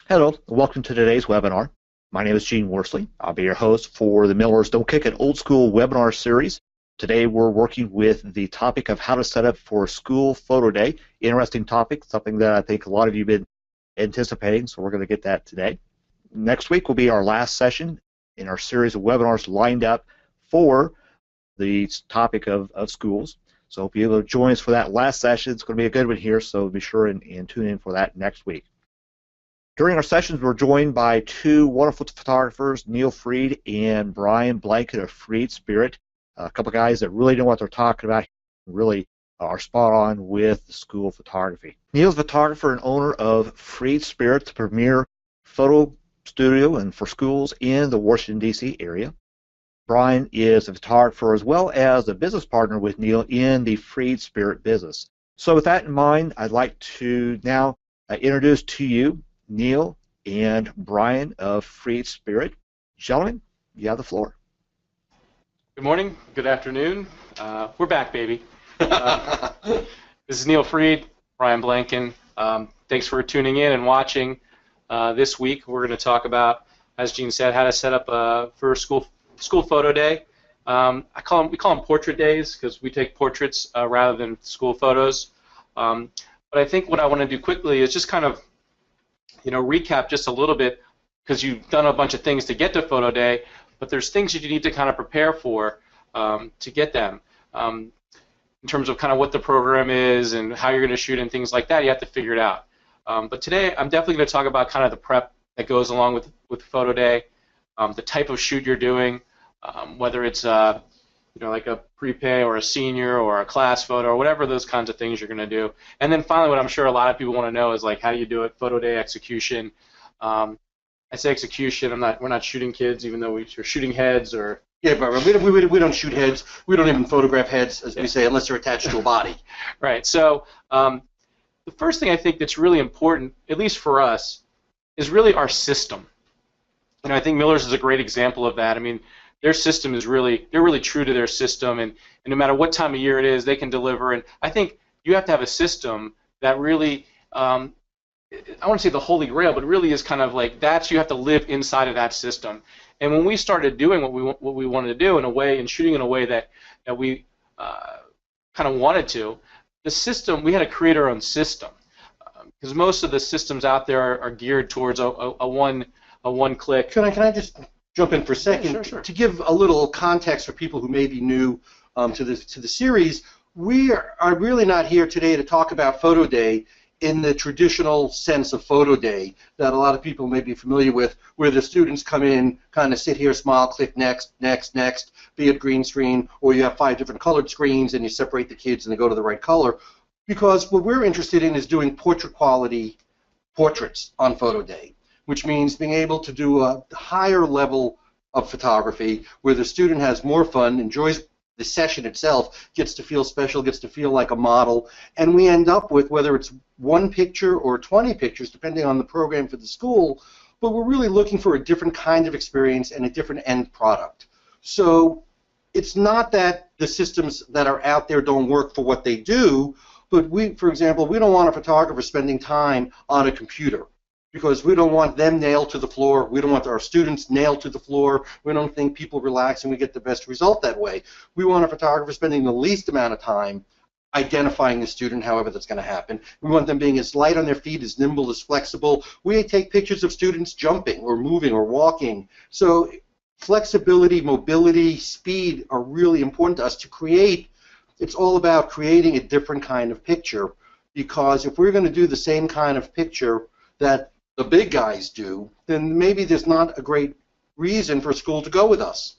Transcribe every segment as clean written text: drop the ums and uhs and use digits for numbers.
Hello, welcome to today's webinar. My name is Gene Worsley. I'll be your host for the Millers Don't Kick It Old School webinar series. Today we're working with the topic of how to set up for school photo day. Interesting topic, something that I think a lot of you have been anticipating, so we're going to get that today. Next week will be our last session in our series of webinars lined up for the topic of schools. So if you're able to join us for that last session, it's going to be a good one here, so be sure and tune in for that next week. During our sessions, we're joined by two wonderful photographers, Neal and Bryan Blanken of Freed Spirit, a couple guys that really know what they're talking about, really are spot on with the school photography. Neal's a photographer and owner of Freed Spirit, the premier photo studio and for schools in the Washington, D.C. area. Bryan is a photographer as well as a business partner with Neal in the Freed Spirit business. So with that in mind, I'd like to now introduce to you Neal and Bryan of Freed Spirit. Gentlemen, you have the floor. Good morning, good afternoon. We're back, baby. This is Neal Freed, Bryan Blanken. Thanks for tuning in and watching. This week we're going to talk about, as Gene said, how to set up for school photo day. We call them portrait days because we take portraits rather than school photos. But I think what I want to do quickly is just kind of recap just a little bit, because you've done a bunch of things to get to photo day, but there's things that you need to kind of prepare for to get them. In terms of kind of what the program is and how you're going to shoot and things like that, you have to figure it out. But today I'm definitely going to talk about kind of the prep that goes along with photo day, the type of shoot you're doing, whether it's like a prepay or a senior or a class photo or whatever those kinds of things you're going to do. And then finally, what I'm sure a lot of people want to know is like, how do you do it? Photo day execution. I say execution. We're not shooting kids, even though we're shooting heads or. Yeah, but we don't shoot heads. We don't even photograph heads, as we say, unless they're attached to a body. Right. So the first thing I think that's really important, at least for us, is really our system. I think Miller's is a great example of that. I mean, their system is they're really true to their system, and no matter what time of year it is, they can deliver. And I think you have to have a system that really, I want to say the holy grail, but it really is kind of like you have to live inside of that system. And when we started doing what we wanted to do in a way, and shooting in a way that we kind of wanted to, the system, we had to create our own system, because most of the systems out there are geared towards a one click. Can I just jump in for a second? Yeah, sure. To give a little context for people who may be new to the series, we are really not here today to talk about photo day in the traditional sense of photo day that a lot of people may be familiar with, where the students come in, kind of sit here, smile, click next, next, next, be it green screen, or you have 5 different colored screens and you separate the kids and they go to the right color. Because what we're interested in is doing portrait quality portraits on photo day, which means being able to do a higher level of photography where the student has more fun, enjoys the session itself, gets to feel special, gets to feel like a model, and we end up with, whether it's 1 picture or 20 pictures, depending on the program for the school, but we're really looking for a different kind of experience and a different end product. So it's not that the systems that are out there don't work for what they do, but for example, we don't want a photographer spending time on a computer, because we don't want them nailed to the floor. We don't want our students nailed to the floor. We don't think people relax and we get the best result that way. We want a photographer spending the least amount of time identifying the student, however that's going to happen. We want them being as light on their feet, as nimble, as flexible. We take pictures of students jumping or moving or walking. So flexibility, mobility, speed are really important to us to create. It's all about creating a different kind of picture, because if we're going to do the same kind of picture that the big guys do, then maybe there's not a great reason for a school to go with us.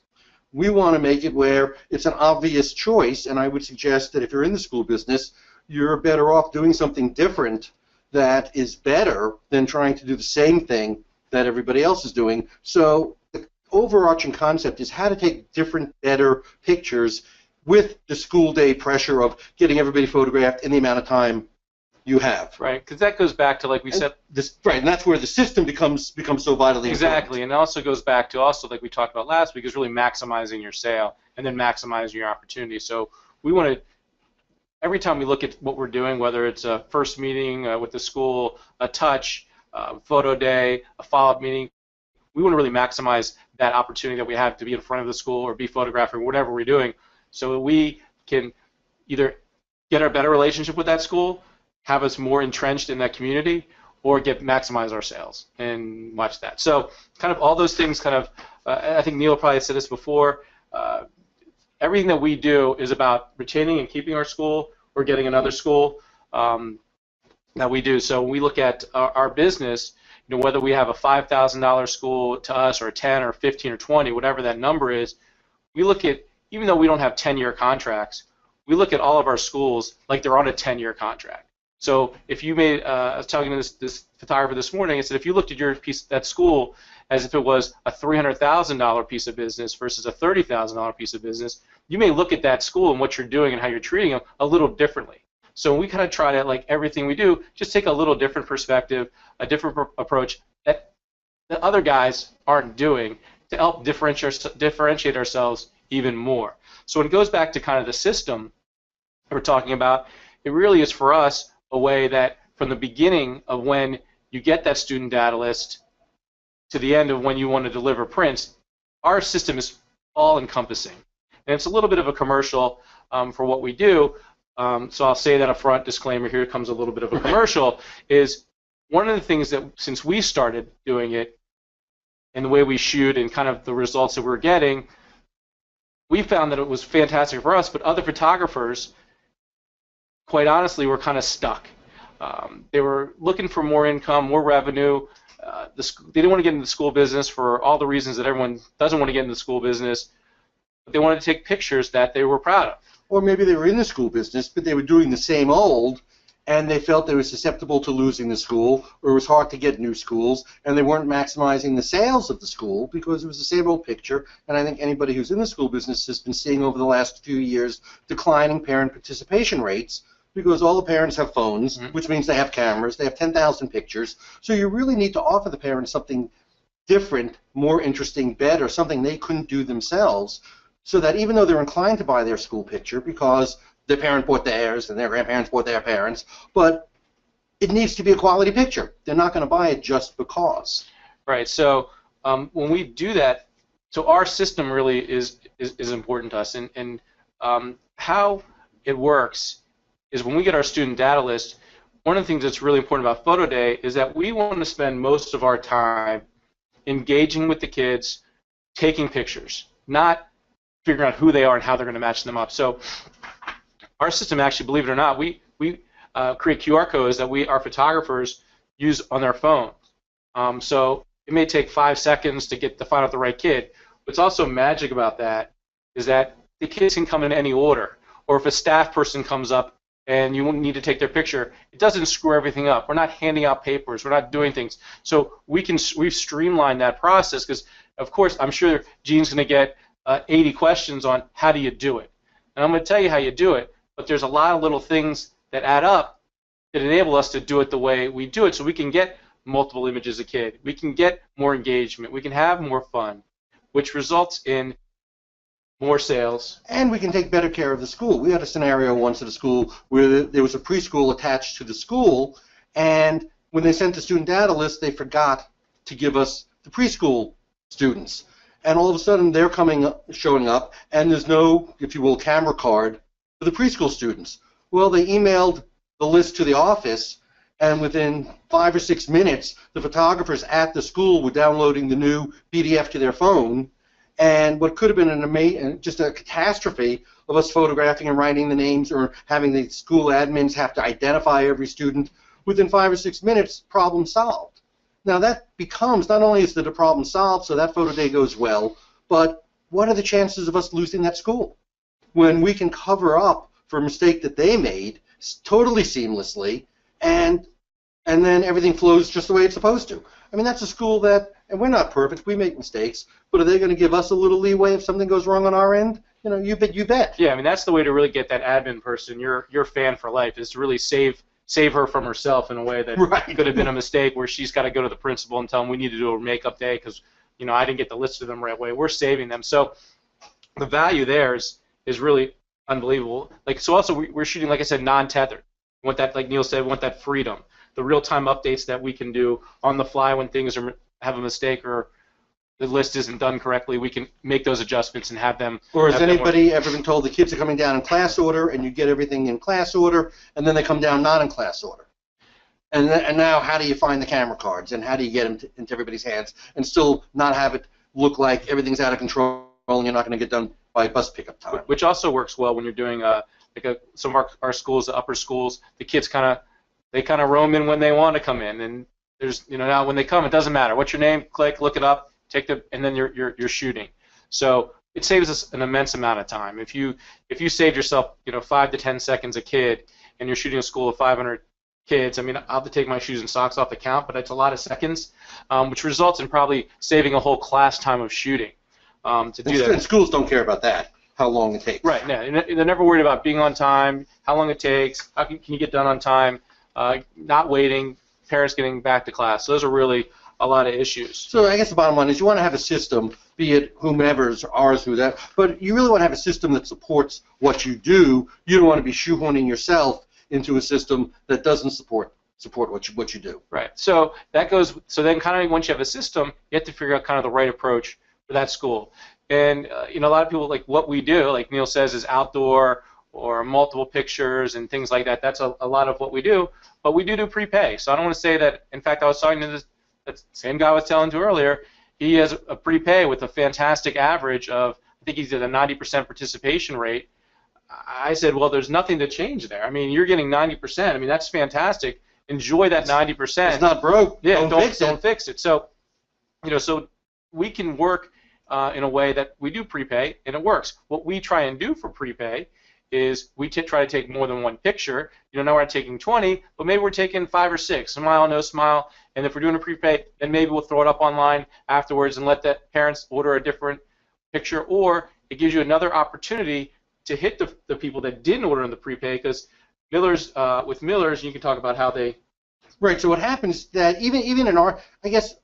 We want to make it where it's an obvious choice, and I would suggest that if you're in the school business, you're better off doing something different that is better than trying to do the same thing that everybody else is doing. So the overarching concept is how to take different, better pictures with the school day pressure of getting everybody photographed in the amount of time you have. Right, because that goes back to, like we said. Right, and that's where the system becomes so vitally exactly, important. And it also goes back to, like we talked about last week, is really maximizing your sale and then maximizing your opportunity. So we want to, every time we look at what we're doing, whether it's a first meeting with the school, a touch, photo day, a follow-up meeting. We want to really maximize that opportunity that we have to be in front of the school or be photographing, whatever we're doing, so we can either get a better relationship with that school, have us more entrenched in that community, or maximize our sales and watch that. So kind of all those things kind of, I think Neal probably said this before, everything that we do is about retaining and keeping our school or getting another school that we do. So when we look at our business, whether we have a $5,000 school to us or a 10 or 15 or 20, whatever that number is, we look at, even though we don't have 10-year contracts, we look at all of our schools like they're on a 10-year contract. So if you made, I was talking to this photographer this morning, I said, if you looked at your piece, that school, as if it was a $300,000 piece of business versus a $30,000 piece of business, you may look at that school and what you're doing and how you're treating them a little differently. So we kind of try to, like everything we do, just take a little different perspective, a different approach that the other guys aren't doing to help differentiate ourselves even more. So when it goes back to kind of the system we're talking about, it really is for us a way that from the beginning of when you get that student data list to the end of when you want to deliver prints, our system is all encompassing. And it's a little bit of a commercial for what we do. So I'll say that up front, disclaimer, here comes a little bit of a commercial, is one of the things that since we started doing it and the way we shoot and kind of the results that we're getting, we found that it was fantastic for us, but other photographers, quite honestly, were kind of stuck. They were looking for more income, more revenue. They didn't want to get into the school business for all the reasons that everyone doesn't want to get into the school business, but they wanted to take pictures that they were proud of. Or maybe they were in the school business, but they were doing the same old, and they felt they were susceptible to losing the school, or it was hard to get new schools, and they weren't maximizing the sales of the school because it was the same old picture. And I think anybody who's in the school business has been seeing over the last few years declining parent participation rates because all the parents have phones, which means they have cameras, they have 10,000 pictures. So you really need to offer the parents something different, more interesting, better, something they couldn't do themselves, so that even though they're inclined to buy their school picture because their parent bought theirs and their grandparents bought their parents, but it needs to be a quality picture. They're not going to buy it just because. Right. So when we do that, so our system really is important to us, and how it works is when we get our student data list, one of the things that's really important about Photo Day is that we want to spend most of our time engaging with the kids, taking pictures, not figuring out who they are and how they're going to match them up. So our system, actually, believe it or not, we create QR codes that our photographers use on their phone. So it may take 5 seconds to find out the right kid. What's also magic about that is that the kids can come in any order. Or if a staff person comes up and you need to take their picture, it doesn't screw everything up. We're not handing out papers. We're not doing things. So we've streamlined that process because, of course, I'm sure Gene's going to get 80 questions on how do you do it. And I'm going to tell you how you do it, but there's a lot of little things that add up that enable us to do it the way we do it, so we can get multiple images a kid. We can get more engagement. We can have more fun, which results in more sales. And we can take better care of the school. We had a scenario once at a school where there was a preschool attached to the school, and when they sent the student data list, they forgot to give us the preschool students. And all of a sudden, they're showing up, and there's no, if you will, camera card for the preschool students. Well, they emailed the list to the office, and within 5 or 6 minutes, the photographers at the school were downloading the new PDF to their phone. And what could have been just a catastrophe of us photographing and writing the names or having the school admins have to identify every student, within 5 or 6 minutes, problem solved. Now that becomes, not only is the problem solved, so that photo day goes well, but what are the chances of us losing that school? When we can cover up for a mistake that they made totally seamlessly, and then everything flows just the way it's supposed to. I mean, that's a school that, and we're not perfect, we make mistakes, but are they going to give us a little leeway if something goes wrong on our end? You know, you bet. Yeah, I mean, that's the way to really get that admin person, your fan for life, is to really save her from herself in a way that could have been a mistake where she's got to go to the principal and tell them we need to do a makeup day because, you know, I didn't get the list of them right away. We're saving them. So the value there is really unbelievable. Like, so also we're shooting, like I said, non-tethered. We want that, like Neal said, we want that freedom. the real-time updates that we can do on the fly when things have a mistake or the list isn't done correctly. We can make those adjustments and have them. Or has anybody ever been told the kids are coming down in class order, and you get everything in class order, and then they come down not in class order? And now how do you find the camera cards, and how do you get them into everybody's hands and still not have it look like everything's out of control and you're not going to get done by bus pickup time? Which also works well when you're doing some of our schools, the upper schools. The kids kind of roam in when they want to come in, and there's now when they come, it doesn't matter what's your name. Click, look it up, and then you're shooting. So it saves us an immense amount of time. If you save yourself 5 to 10 seconds a kid, and you're shooting a school of 500 kids, I mean, I'll have to take my shoes and socks off the count, but it's a lot of seconds, which results in probably saving a whole class time of shooting. To do that. And schools don't care about that, how long it takes. Right. No, they're never worried about being on time, how long it takes, how can you get done on time, not waiting, parents getting back to class. So those are really a lot of issues. So I guess the bottom line is you want to have a system, be it whomever's, ours, who that, but you really want to have a system that supports what you do. You don't want to be shoehorning yourself into a system that doesn't support what you do. Right. So that goes. So then, kind of once you have a system, you have to figure out kind of the right approach for that school. And a lot of people, like what we do, like Neal says, is outdoor or multiple pictures and things like that. That's a lot of what we do. But we do prepay. So I don't want to say that. In fact, I was talking to that same guy I was telling to earlier. He has a prepay with a fantastic average of, I think he's at a 90% participation rate. I said, well, there's nothing to change there. I mean, you're getting 90%. I mean, that's fantastic. Enjoy that 90%. It's not broke. Yeah, don't fix it. So, so we can work in a way that we do prepay, and it works. What we try and do for prepay is we try to take more than one picture. Now we're not taking 20, but maybe we're taking 5 or 6, smile, no smile. And if we're doing a prepay, then maybe we'll throw it up online afterwards and let the parents order a different picture, or it gives you another opportunity to hit the people that didn't order in the prepay, because with Miller's, you can talk about how they. Right. So what happens that even in our, I guess,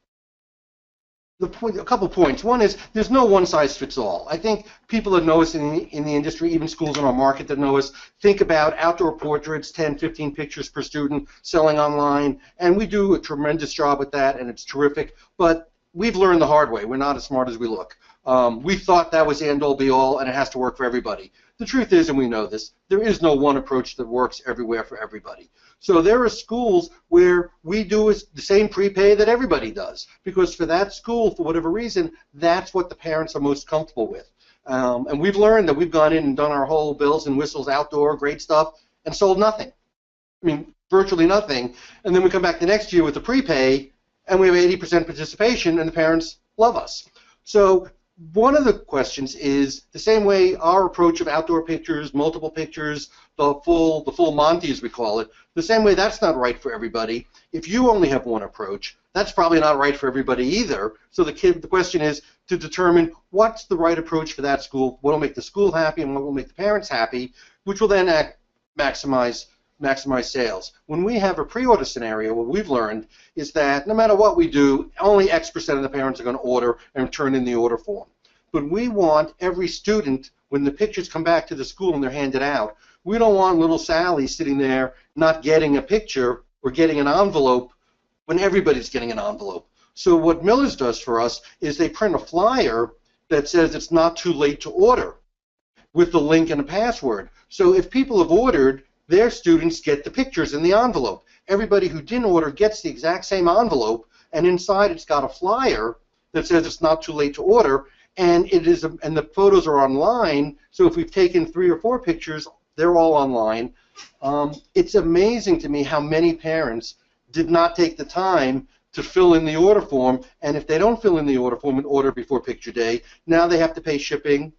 a couple points. One is there's no one size fits all. I think people that know us in the industry, even schools in our market that know us, think about outdoor portraits, 10, 15 pictures per student, selling online, and we do a tremendous job with that, and it's terrific. But we've learned the hard way. We're not as smart as we look. We thought that was the end all be all, and it has to work for everybody. The truth is, and we know this, there is no one approach that works everywhere for everybody. So there are schools where we do the same prepay that everybody does, because for that school, for whatever reason, that's what the parents are most comfortable with. And we've learned that we've gone in and done our whole bells and whistles outdoor, great stuff, and sold nothing. I mean, virtually nothing. And then we come back the next year with the prepay, and we have 80% participation, and the parents love us. So one of the questions is the same way our approach of outdoor pictures, multiple pictures, the full Monty as we call it, the same way that's not right for everybody. If you only have one approach, that's probably not right for everybody either. So the question is to determine what's the right approach for that school, what will make the school happy and what will make the parents happy, which will then maximize sales. When we have a pre-order scenario, what we've learned is that no matter what we do, only X% of the parents are going to order and turn in the order form. But we want every student, when the pictures come back to the school and they're handed out, we don't want little Sally sitting there not getting a picture or getting an envelope when everybody's getting an envelope. So what Miller's does for us is they print a flyer that says it's not too late to order with the link and a password. So if people have ordered, their students get the pictures in the envelope. Everybody who didn't order gets the exact same envelope, and inside it's got a flyer that says it's not too late to order, and and the photos are online. So if we've taken 3 or 4 pictures, they're all online. It's amazing to me how many parents did not take the time to fill in the order form, and if they don't fill in the order form and order before picture day, now they have to pay shipping,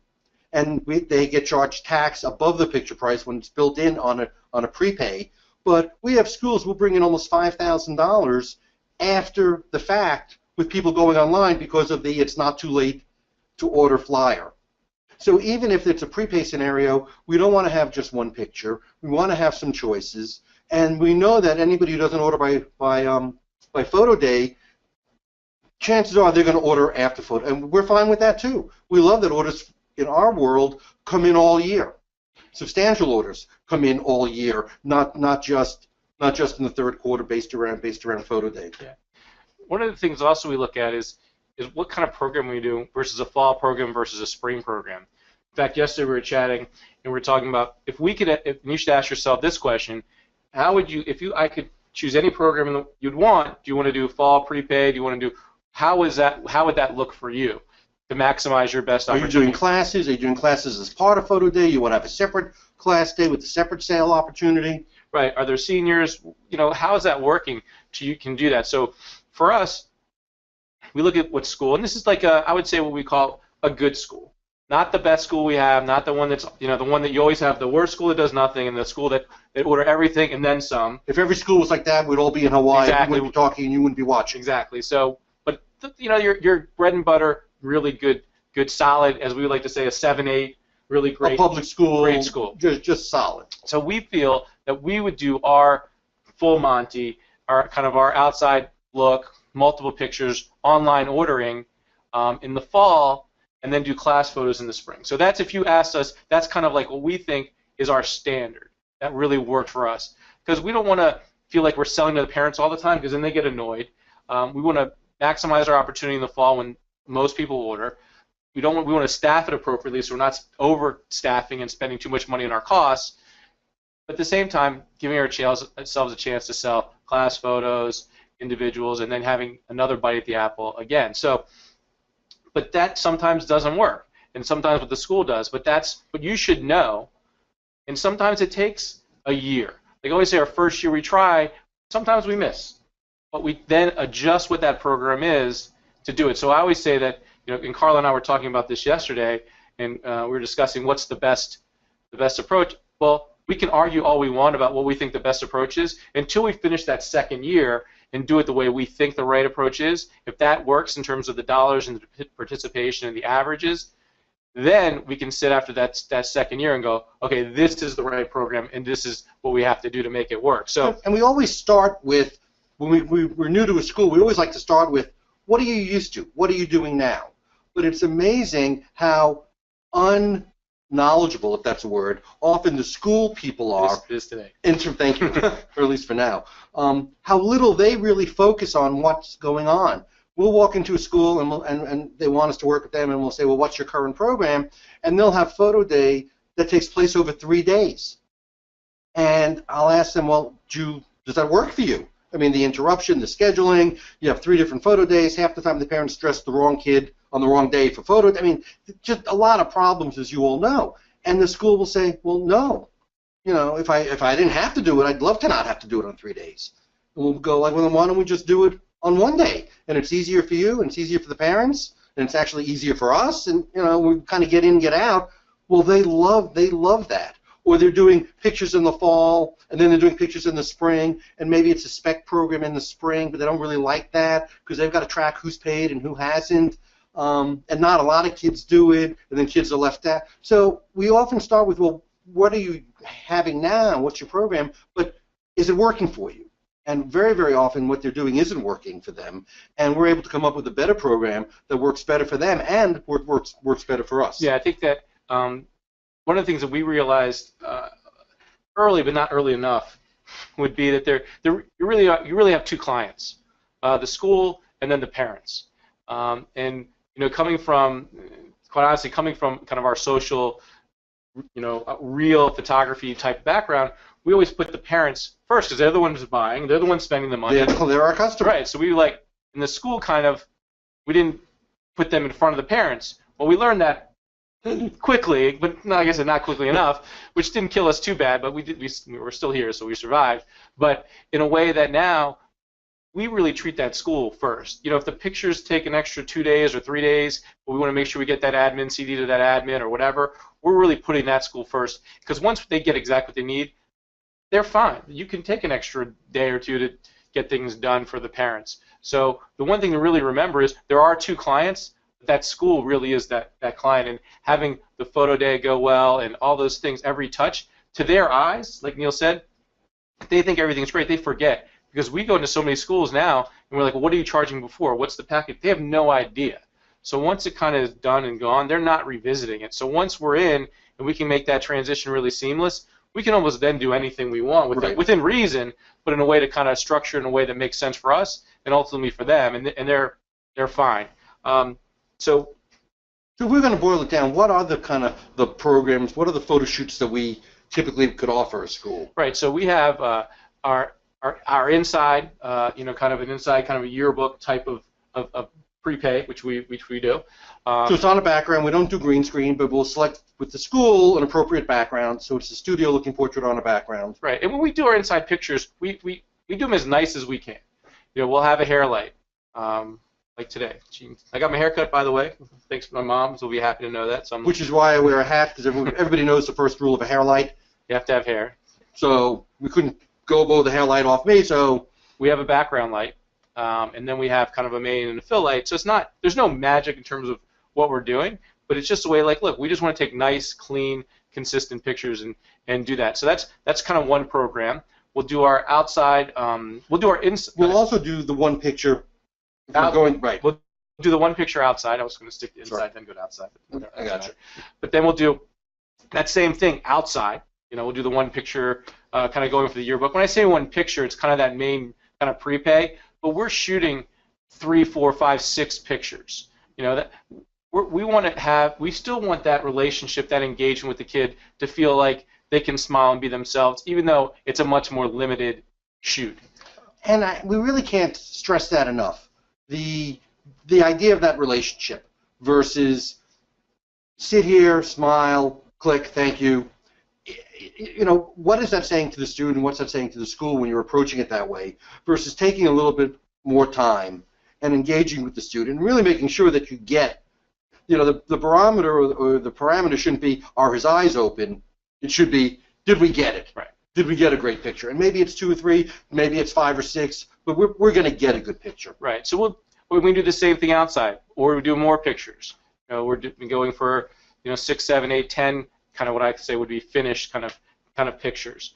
and they get charged tax above the picture price when it's built in on a prepay. But we have schools will bring in almost $5,000 after the fact with people going online because of the it's not too late to order flyer. So even if it's a prepay scenario, we don't want to have just one picture. We want to have some choices, and we know that anybody who doesn't order by photo day, chances are they're going to order after photo, and we're fine with that too. We love that orders in our world come in all year. Substantial orders come in all year, not just not just in the third quarter based around photo day. Yeah. One of the things also we look at is what kind of program we do versus a fall program versus a spring program. In fact, yesterday we were chatting and we were talking about if you should ask yourself this question: how would you, I could choose any program you'd want? Do you want to do fall prepaid? Do you want to do how would that look for you to maximize your best opportunity? Are you doing classes? Are you doing classes as part of photo day? You want to have a separate class day with a separate sale opportunity? Right. Are there seniors? How is that working? You can do that. So for us, we look at what school, and this is like I would say what we call a good school. Not the best school we have, not the one that's, the one that you always have, the worst school that does nothing, and the school that order everything and then some. If every school was like that, we'd all be in Hawaii. Exactly. We wouldn't be talking, and you wouldn't be watching. Exactly. So, but your bread and butter, really good, solid, as we would like to say, a 7-8, really great. A public school. Great school. Just solid. So we feel that we would do our full Monty, our outside look, multiple pictures, online ordering in the fall, and then do class photos in the spring. So that's, if you asked us, that's kind of like what we think is our standard. That really worked for us. Because we don't want to feel like we're selling to the parents all the time, because then they get annoyed. We want to maximize our opportunity in the fall when most people order. We want to staff it appropriately so we're not overstaffing and spending too much money on our costs. But at the same time, giving ourselves a chance to sell class photos, individuals, and then having another bite at the apple again. So, but that sometimes doesn't work, and sometimes what the school does. But that's what you should know. And sometimes it takes a year. Like I always say, our first year we try. Sometimes we miss, but we then adjust what that program is to do it. So I always say that, and Carla and I were talking about this yesterday, and we were discussing what's the best approach. Well, we can argue all we want about what we think the best approach is until we finish that second year and do it the way we think the right approach is. If that works in terms of the dollars and the participation and the averages, then we can sit after that second year and go, okay, this is the right program, and this is what we have to do to make it work. So, and we always start with, when we're new to a school, we always like to start with, what are you used to? What are you doing now? But it's amazing how unknowledgeable, if that's a word, often the school people are. It is today. Thank you, or at least for now. How little they really focus on what's going on. We'll walk into a school and they want us to work with them, and we'll say, well, what's your current program? And they'll have photo day that takes place over 3 days. And I'll ask them, well, does that work for you? I mean, the interruption, the scheduling, you have 3 different photo days. Half the time the parents dress the wrong kid on the wrong day for photo. I mean, just a lot of problems, as you all know. And the school will say, well, no. If I didn't have to do it, I'd love to not have to do it on 3 days. And we'll go like, well, then why don't we just do it on 1 day? And it's easier for you, and it's easier for the parents, and it's actually easier for us, and we kind of get in, get out. Well, they love that. Or they're doing pictures in the fall, and then they're doing pictures in the spring, and maybe it's a spec program in the spring, but they don't really like that because they've got to track who's paid and who hasn't, and not a lot of kids do it, and then kids are left out. So we often start with, well, what are you having now? What's your program? But is it working for you? And very, very often what they're doing isn't working for them, and we're able to come up with a better program that works better for them and works better for us. Yeah, I think that one of the things that we realized early, but not early enough, would be that you really have 2 clients, the school and then the parents. And coming from, quite honestly, coming from kind of our social, real photography type background, we always put the parents first because they're the ones buying, they're the ones spending the money. They're our customer. Right. So we in the school we didn't put them in front of the parents. Well, we learned that quickly, but no, I guess not quickly enough, which didn't kill us too bad, but we were still here, so we survived. But in a way that now we really treat that school first. If the pictures take an extra 2 days or 3 days, but we want to make sure we get that admin CD to that admin or whatever, we're really putting that school first, because once they get exactly what they need, they're fine. You can take an extra day or 2 to get things done for the parents. So the one thing to really remember is there are 2 clients. That school really is that client, and having the photo day go well and all those things, every touch, to their eyes, like Neal said, they think everything's great. They forget, because we go into so many schools now, and we're like, well, what are you charging before? What's the package? They have no idea. So once it kind of is done and gone, they're not revisiting it. So once we're in and we can make that transition really seamless, we can almost then do anything we want within reason, but in a way to kind of structure in a way that makes sense for us and ultimately for them, and they're fine. So we're going to boil it down. What are the kind of the programs? What are the photo shoots that we typically could offer a school? Right. So we have our inside, kind of an inside, kind of a yearbook type of prepay, which we do. So it's on a background. We don't do green screen, but we'll select with the school an appropriate background. So it's a studio-looking portrait on a background. Right. And when we do our inside pictures, we do them as nice as we can. We'll have a hair light, like today. I got my hair cut, by the way. Thanks to my mom, so we'll be happy to know that. Which is why I wear a hat, because everybody knows the first rule of a hair light. You have to have hair. So we couldn't go blow the hair light off me, so we have a background light, and then we have kind of a main and a fill light. So there's no magic in terms of what we're doing, but it's just a way, like, look, we just want to take nice, clean, consistent pictures and do that. So that's kind of one program. We'll do our outside. We'll do our inside. We'll also do the one picture. We'll do the one picture outside. I was going to stick to inside, then go to outside. I got you. But then we'll do that same thing outside. We'll do the one picture, kind of going for the yearbook. When I say one picture, it's kind of that main kind of prepay. But we're shooting 3, 4, 5, 6 pictures. We still want that relationship, that engagement with the kid to feel like they can smile and be themselves, even though it's a much more limited shoot. And we really can't stress that enough. The idea of that relationship versus sit here, smile, click, thank you. What is that saying to the student? What's that saying to the school when you're approaching it that way? Versus taking a little bit more time and engaging with the student and really making sure that you get, the barometer or the parameter shouldn't be, are his eyes open? It should be, did we get it? Right. Did we get a great picture? And maybe it's 2 or 3, maybe it's 5 or 6, but we're going to get a good picture. Right. So we do the same thing outside, or we do more pictures. We're going for 6, 7, 8, 10, kind of what I say would be finished kind of pictures.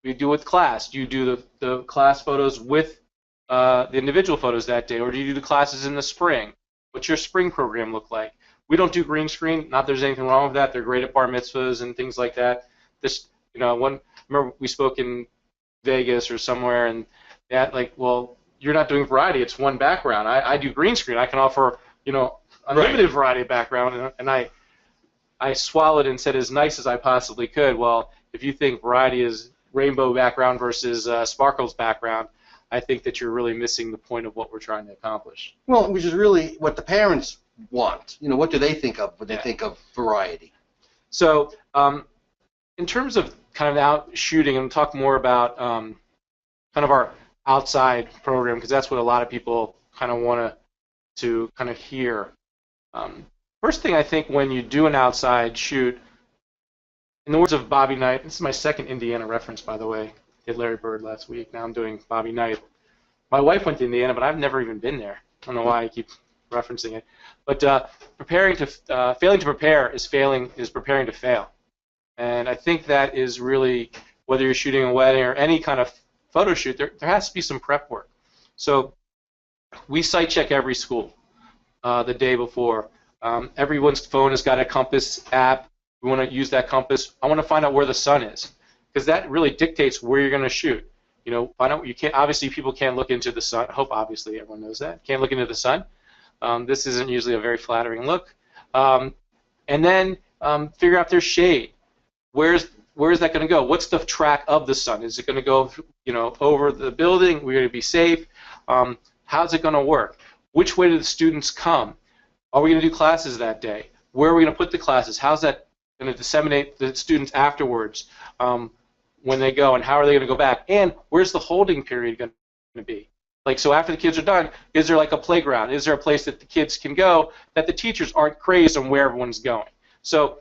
We do with class. Do you do the class photos with the individual photos that day, or do you do the classes in the spring? What's your spring program look like? We don't do green screen. Not that there's anything wrong with that. They're great at bar mitzvahs and things like that. Remember we spoke in Vegas or somewhere, and that well, you're not doing variety. It's one background. I do green screen. I can offer unlimited variety of background, and I swallowed and said as nice as I possibly could. Well, if you think variety is rainbow background versus sparkles background, I think that you're really missing the point of what we're trying to accomplish. Well, which is really what the parents want. What do they think of when they think of variety? So, in terms of kind of out shooting, and talk more about kind of our outside program, because that's what a lot of people kind of want to kind of hear. First thing I think when you do an outside shoot, in the words of Bobby Knight, this is my second Indiana reference, by the way. Did Larry Bird last week. Now I'm doing Bobby Knight. My wife went to Indiana, but I've never even been there. I don't know why I keep referencing it. But failing to prepare is preparing to fail. And I think that is really, whether you're shooting a wedding or any kind of photo shoot, there has to be some prep work. So we site check every school the day before. Everyone's phone has got a compass app. We want to use that compass. I want to find out where the sun is, because that really dictates where you're going to shoot. Find out. You can't. Obviously, people can't look into the sun. I hope obviously everyone knows that. Can't look into the sun. This isn't usually a very flattering look. And then figure out their shade. Where is that going to go? What's the track of the sun? Is it going to go, over the building? We're going to be safe. How's it going to work? Which way do the students come? Are we going to do classes that day? Where are we going to put the classes? How's that going to disseminate the students afterwards when they go, and how are they going to go back? And where's the holding period going to be? So after the kids are done, is there like a playground? Is there a place that the kids can go that the teachers aren't crazed on where everyone's going? So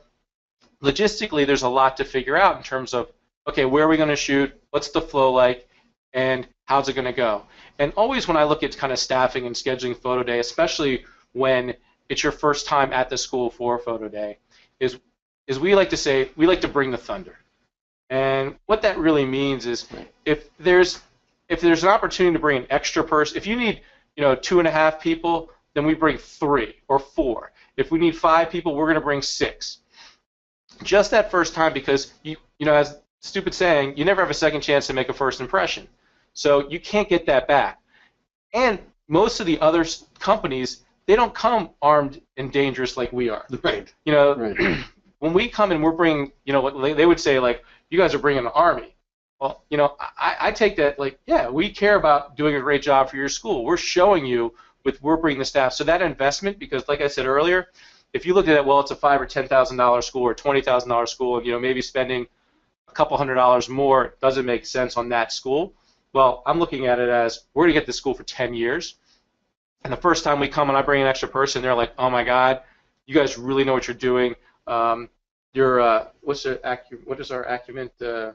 logistically, there's a lot to figure out in terms of, okay, where are we going to shoot? What's the flow like? And how's it going to go? And always when I look at kind of staffing and scheduling photo day, especially when it's your first time at the school for photo day, is we like to say, we like to bring the thunder. And what that really means is if there's an opportunity to bring an extra person, if you need 2.5 people, then we bring 3 or 4. If we need 5 people, we're going to bring 6. just that first time, because you know, as stupid saying, you never have a second chance to make a first impression. So you can't get that back. And most of the other companies, they don't come armed and dangerous like we are. Right. You know, Right. when we come and we're bringing, you know, what they would say, like, you guys are bringing an army. Well, you know, I take that like, yeah, we care about doing a great job for your school. We're showing you we're bringing the staff. So that investment, because like I said earlier, if you look at it, well, it's a $5,000 or $10,000 school or $20,000 school, and you know, maybe spending a couple $100 more doesn't make sense on that school. Well, I'm looking at it as we're going to get this school for 10 years. And the first time we come and I bring an extra person, they're like, oh my God, you guys really know what you're doing. What is our acumen? Right.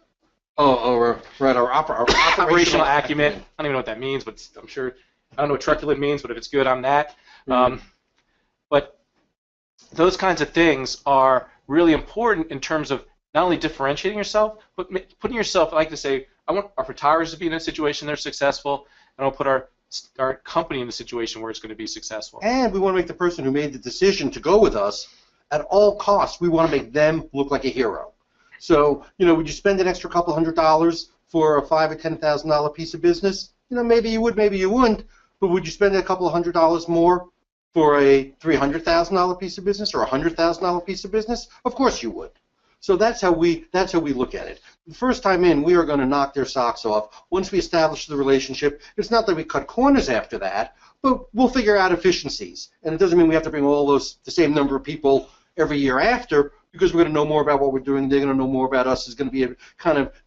Our Operational acumen. I don't even know what that means, but I'm sure, I don't know what truculent means, but if it's good, I'm that. But those kinds of things are really important in terms of not only differentiating yourself, but putting yourself, I like to say, I want our photographers to be in a situation they're successful, and I'll put our company in the situation where it's going to be successful. And we want to make the person who made the decision to go with us, at all costs, we want to make them look like a hero. So, you know, would you spend an extra couple $100 for a $5,000 or $10,000 piece of business? You know, maybe you would, maybe you wouldn't. But would you spend a couple of $100 more for a $300,000 piece of business or a $100,000 piece of business? Of course you would. So that's how we look at it. The first time in, we are going to knock their socks off. Once we establish the relationship, it's not that we cut corners after that, but we'll figure out efficiencies. And it doesn't mean we have to bring the same number of people every year after, because we're going to know more about what we're doing. They're going to know more about us. It's going to be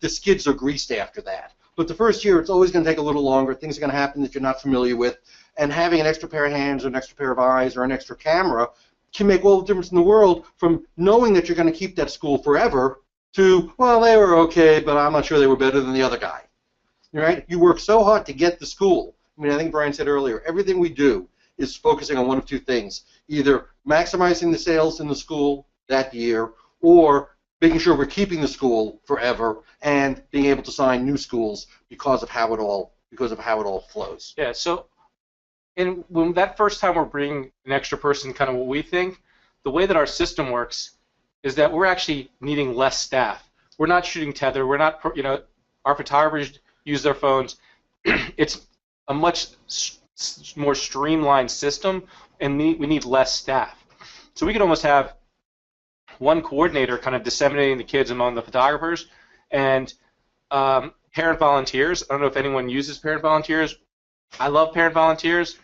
the skids are greased after that. But the first year, it's always going to take a little longer. Things are going to happen that you're not familiar with. And having an extra pair of hands or an extra pair of eyes or an extra camera can make all the difference in the world, from knowing that you're going to keep that school forever to, well, they were okay, but I'm not sure they were better than the other guy. Right? You work so hard to get the school. I mean, I think Bryan said earlier, everything we do is focusing on one of two things: either maximizing the sales in the school that year, or making sure we're keeping the school forever and being able to sign new schools because of how it all flows. Yeah. So, and when that first time we're bringing an extra person, kind of what we think, the way that our system works is that we're actually needing less staff. We're not shooting tether. We're not, you know, our photographers use their phones. It's a much more streamlined system, and we need less staff. So we can almost have one coordinator kind of disseminating the kids among the photographers, and parent volunteers. I don't know if anyone uses parent volunteers. I love parent volunteers.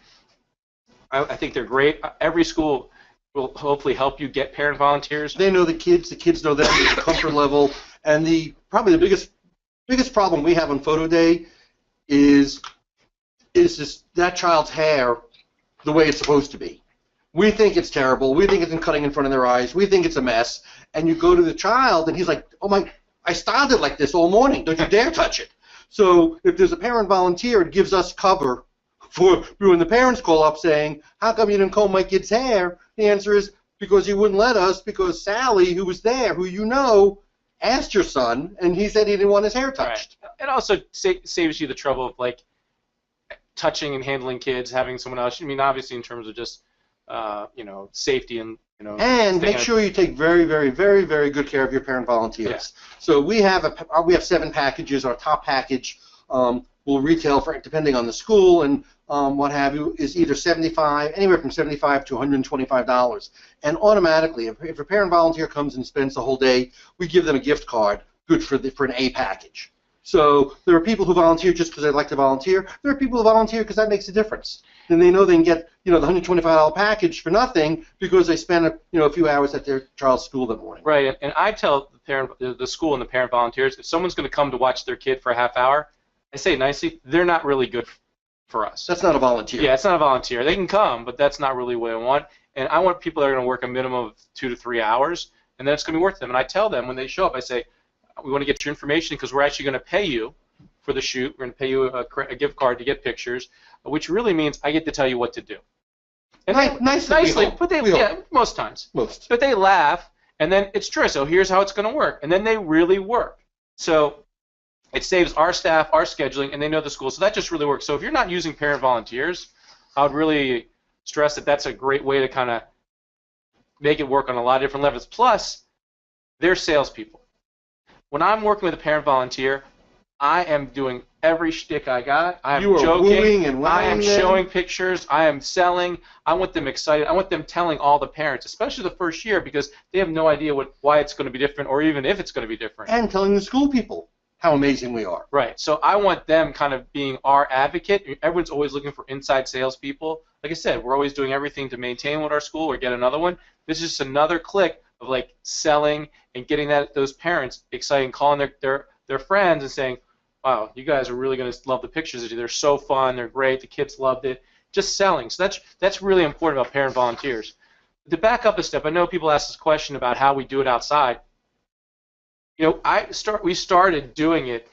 I think they're great. Every school will hopefully help you get parent volunteers. They know the kids know them, there's a comfort level, and probably the biggest problem we have on photo day is that child's hair the way it's supposed to be. We think it's terrible. We think it's cutting in front of their eyes. We think it's a mess. And you go to the child, and he's like, oh my, I styled it like this all morning. Don't you dare touch it. So if there's a parent volunteer, it gives us cover for when the parents call up saying, how come you didn't comb my kid's hair? The answer is, because you wouldn't let us, because Sally, who was there, who you know, asked your son, and he said he didn't want his hair touched. Right. It also saves you the trouble of, like, touching and handling kids, having someone else. I mean, obviously in terms of just, you know, safety and, you know. And make sure you take very, very, very, very good care of your parent volunteers. Yeah. So we have 7 packages. Our top package will retail for, depending on the school and what have you, is either anywhere from $75 to $125. And automatically, if a parent volunteer comes and spends the whole day, we give them a gift card good for an A package. So there are people who volunteer just because they like to volunteer. There are people who volunteer because that makes a difference. Then they know they can get, you know, the $125 package for nothing because they spend a few hours at their child's school that morning. Right, and I tell the school and the parent volunteers, if someone's going to come to watch their kid for a half hour, I say nicely, they're not really good for us. That's not a volunteer. Yeah, it's not a volunteer. They can come, but that's not really what I want. And I want people that are going to work a minimum of 2 to 3 hours, and then it's going to be worth them. And I tell them when they show up, I say, we want to get your information because we're actually going to pay you for the shoot. We're going to pay you a gift card to get pictures, which really means I get to tell you what to do. And nicely, but most times. But they laugh, and then it's true. So here's how it's going to work, and then they really work. So it saves our staff, our scheduling, and they know the school. So that just really works. So if you're not using parent volunteers, I would really stress that that's a great way to kind of make it work on a lot of different levels. Plus, They're salespeople. When I'm working with a parent volunteer, I am doing every shtick I got. I am joking. I am showing pictures. I am selling. I want them excited. I want them telling all the parents, especially the first year, because they have no idea why it's going to be different or even if it's going to be different. And telling the school people how amazing we are. Right. So I want them kind of being our advocate. Everyone's always looking for inside salespeople. Like I said, we're always doing everything to maintain with our school or get another one. This is just another click of like selling and getting those parents excited, calling their friends and saying, wow, you guys are really going to love the pictures of you. They're so fun. They're great. The kids loved it. Just selling. So that's really important about parent volunteers. To back up a step, I know people ask this question about how we do it outside. You know, we started doing it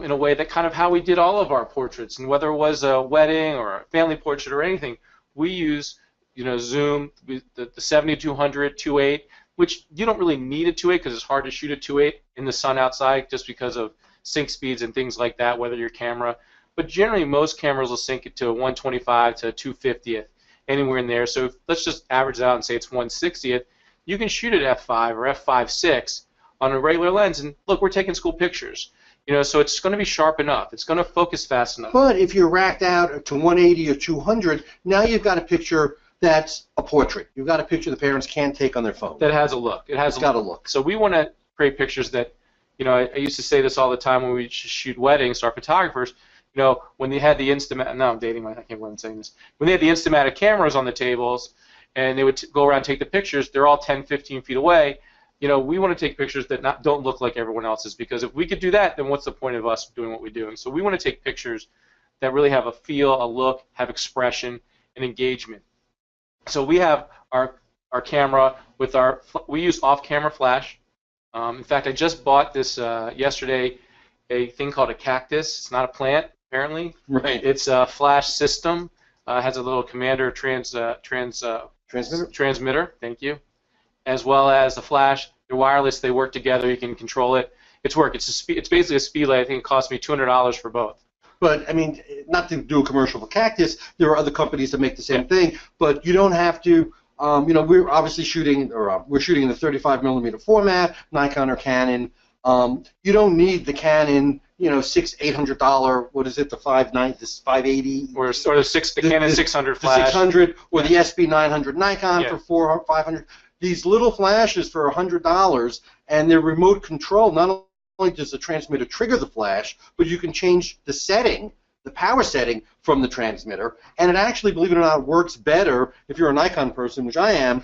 in a way that kind of how we did all of our portraits, and whether it was a wedding or a family portrait or anything, we use, you know, Zoom, the 7200 2.8, which you don't really need a 2.8 because it's hard to shoot a 2.8 in the sun outside just because of sync speeds and things like that, whether your camera. But generally, most cameras will sync it to a 125 to a 250th, anywhere in there. So let's just average it out and say it's 160th. You can shoot at f5 or f5.6 on a regular lens, and look, we're taking school pictures. You know, so it's going to be sharp enough. It's going to focus fast enough. But if you're racked out to 180 or 200, now you've got a picture that's a portrait. You've got a picture the parents can't take on their phone. That has a look. It's got a look. So we want to create pictures that, you know, I used to say this all the time when we shoot weddings, our photographers, you know, when they had the Instamatic, no, I'm dating, I can't believe I'm saying this. When they had the Instamatic cameras on the tables and they would go around and take the pictures, they're all 10, 15 feet away. You know, we want to take pictures that don't look like everyone else's, because if we could do that, then what's the point of us doing what we're doing? So we want to take pictures that really have a feel, a look, have expression, and engagement. So we have our camera with we use off-camera flash. In fact, I just bought this yesterday, a thing called a cactus. It's not a plant, apparently. Right. It's a flash system. Has a little commander transmitter. Thank you. As well as a flash. They're wireless. They work together. You can control it. It's basically a speed light. I think it cost me $200 for both. But I mean, not to do a commercial for Cactus, there are other companies that make the same thing. But you don't have to. You know, we're obviously shooting, or we're shooting in the 35mm format, Nikon or Canon. You don't need the Canon, you know, $800. What is it? The 580. Or the Canon 600 flash. The 600 or the SB900 Nikon for $400, $500. These little flashes for $100, and they're remote control. Not only does the transmitter trigger the flash, but you can change the setting, the power setting from the transmitter, and it actually, believe it or not, works better if you're a Nikon person, which I am.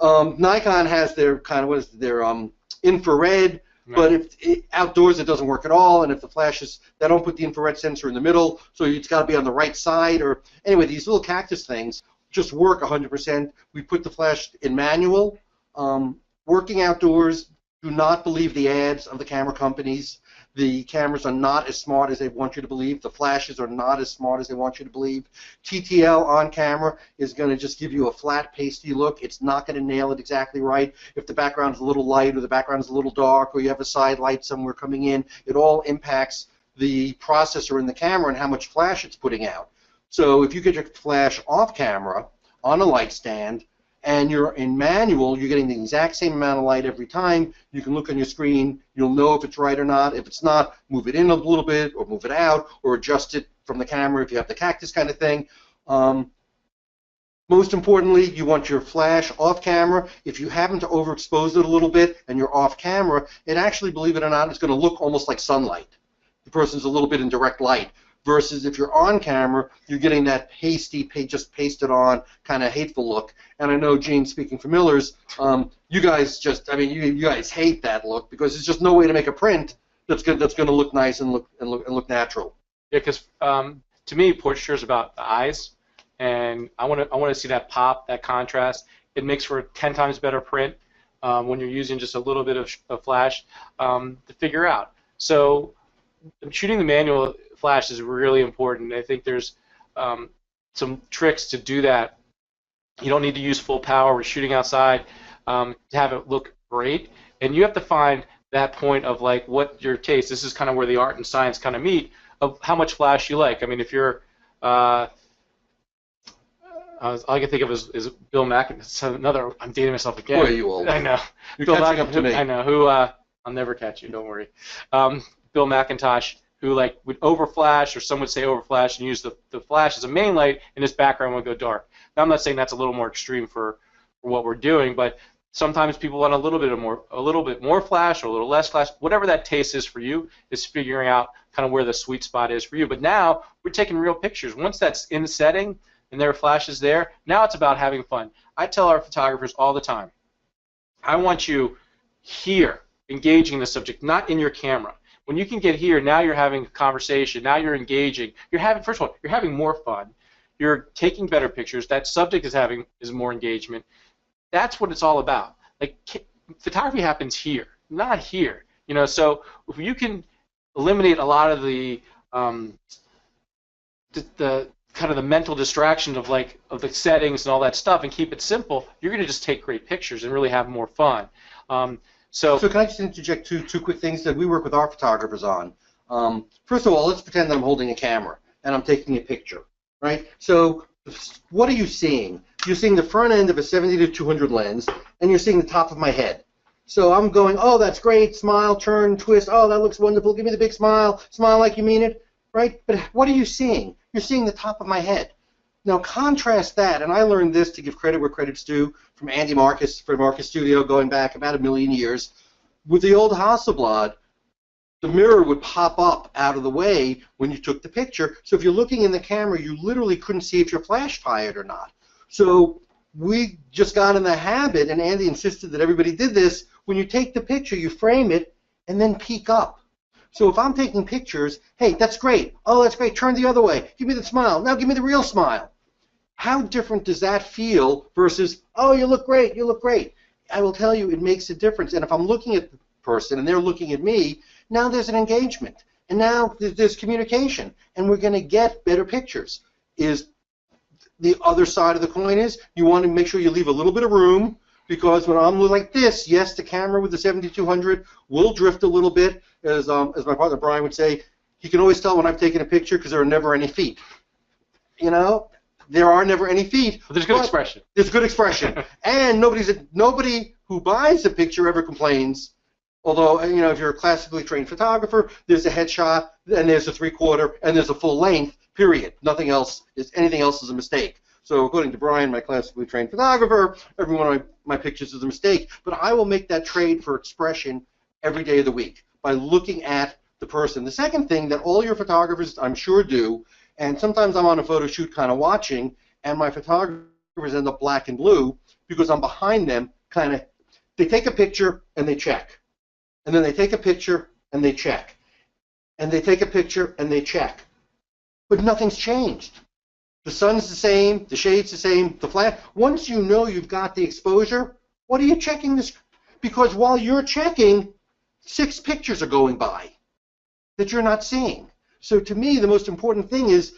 Nikon has their kind of infrared, but if outdoors it doesn't work at all, and if the flashes, they don't put the infrared sensor in the middle, so it's got to be on the right side. Or anyway, these little Cactus things just work 100%. We put the flash in manual. Working outdoors, do not believe the ads of the camera companies. The cameras are not as smart as they want you to believe. The flashes are not as smart as they want you to believe. TTL on camera is going to just give you a flat, pasty look. It's not going to nail it exactly right. If the background is a little light or the background is a little dark or you have a side light somewhere coming in, it all impacts the processor in the camera and how much flash it's putting out. So if you get your flash off camera on a light stand and you're in manual, you're getting the exact same amount of light every time. You can look on your screen. You'll know if it's right or not. If it's not, move it in a little bit or move it out or adjust it from the camera if you have the Cactus kind of thing. Most importantly, you want your flash off camera. If you happen to overexpose it a little bit and you're off camera, it actually, believe it or not, is going to look almost like sunlight. The person's a little bit in direct light. Versus if you're on camera, you're getting that pasty, just pasted on kind of hateful look. And I know, Gene, speaking for Miller's, you guys just, I mean, you guys hate that look because there's just no way to make a print that's going to look nice and look natural. Yeah, because to me, portraiture is about the eyes, and I want to see that pop, that contrast. It makes for a 10 times better print when you're using just a little bit of flash to figure out. So shooting the manual flash is really important. I think there's some tricks to do that. You don't need to use full power. We're shooting outside to have it look great, and you have to find that point of like what your taste. This is kind of where the art and science kind of meet of how much flash you like. I mean, if you're all I can think of is Bill McIntosh. Another. I'm dating myself again. Boy, you old. I know. You're Bill catching up to me. I know who. I'll never catch you. Don't worry. Bill McIntosh, who like would overflash, or some would say overflash, and use the flash as a main light, and his background would go dark. Now, I'm not saying that's a little more extreme for what we're doing, but sometimes people want a little bit more flash or a little less flash. Whatever that taste is for you is figuring out kind of where the sweet spot is for you. But now we're taking real pictures. Once that's in the setting and there are flashes there, now it's about having fun. I tell our photographers all the time, I want you here engaging the subject, not in your camera. When you can get here, now you're having a conversation. Now you're engaging. First of all, you're having more fun. You're taking better pictures. That subject is more engagement. That's what it's all about. Like, photography happens here, not here. You know, so if you can eliminate a lot of the kind of the mental distraction of the settings and all that stuff, and keep it simple, you're going to just take great pictures and really have more fun. So can I just interject two quick things that we work with our photographers on? First of all, let's pretend that I'm holding a camera and I'm taking a picture, right? So what are you seeing? You're seeing the front end of a 70 to 200 lens, and you're seeing the top of my head. So I'm going, oh, that's great, smile, turn, twist, oh, that looks wonderful, give me the big smile, smile like you mean it, right? But what are you seeing? You're seeing the top of my head. Now contrast that, and I learned this, to give credit where credit's due, from Andy Marcus, from Marcus Studio, going back about 1 million years. With the old Hasselblad, the mirror would pop up out of the way when you took the picture, so if you're looking in the camera, you literally couldn't see if your flash fired or not. So we just got in the habit, and Andy insisted that everybody did this, when you take the picture, you frame it, and then peek up. So if I'm taking pictures, hey, that's great. Oh, that's great. Turn the other way. Give me the smile. Now give me the real smile. How different does that feel versus, oh, you look great, you look great? I will tell you, it makes a difference. And if I'm looking at the person and they're looking at me, now there's an engagement. And now there's communication. And we're going to get better pictures. Is the other side of the coin is you want to make sure you leave a little bit of room, because when I'm like this, yes, the camera with the 7200 will drift a little bit. As my partner Bryan would say, he can always tell when I've taken a picture because there are never any feet. You know, there are never any feet. But there's good expression. There's good expression. And nobody who buys a picture ever complains. Although, you know, if you're a classically trained photographer, there's a headshot, and there's a 3/4, and there's a full length, period. Anything else is a mistake. So according to Bryan, my classically trained photographer, every one of my pictures is a mistake. But I will make that trade for expression every day of the week by looking at the person. The second thing that all your photographers, I'm sure, do, and sometimes I'm on a photo shoot kind of watching, and my photographers end up black and blue because I'm behind them, they take a picture and they check. And then they take a picture and they check. And they take a picture and they check. But nothing's changed. The sun's the same, the shade's the same, the flash. Once you know you've got the exposure, what are you checking this? Because while you're checking, 6 pictures are going by that you're not seeing. So to me, the most important thing is,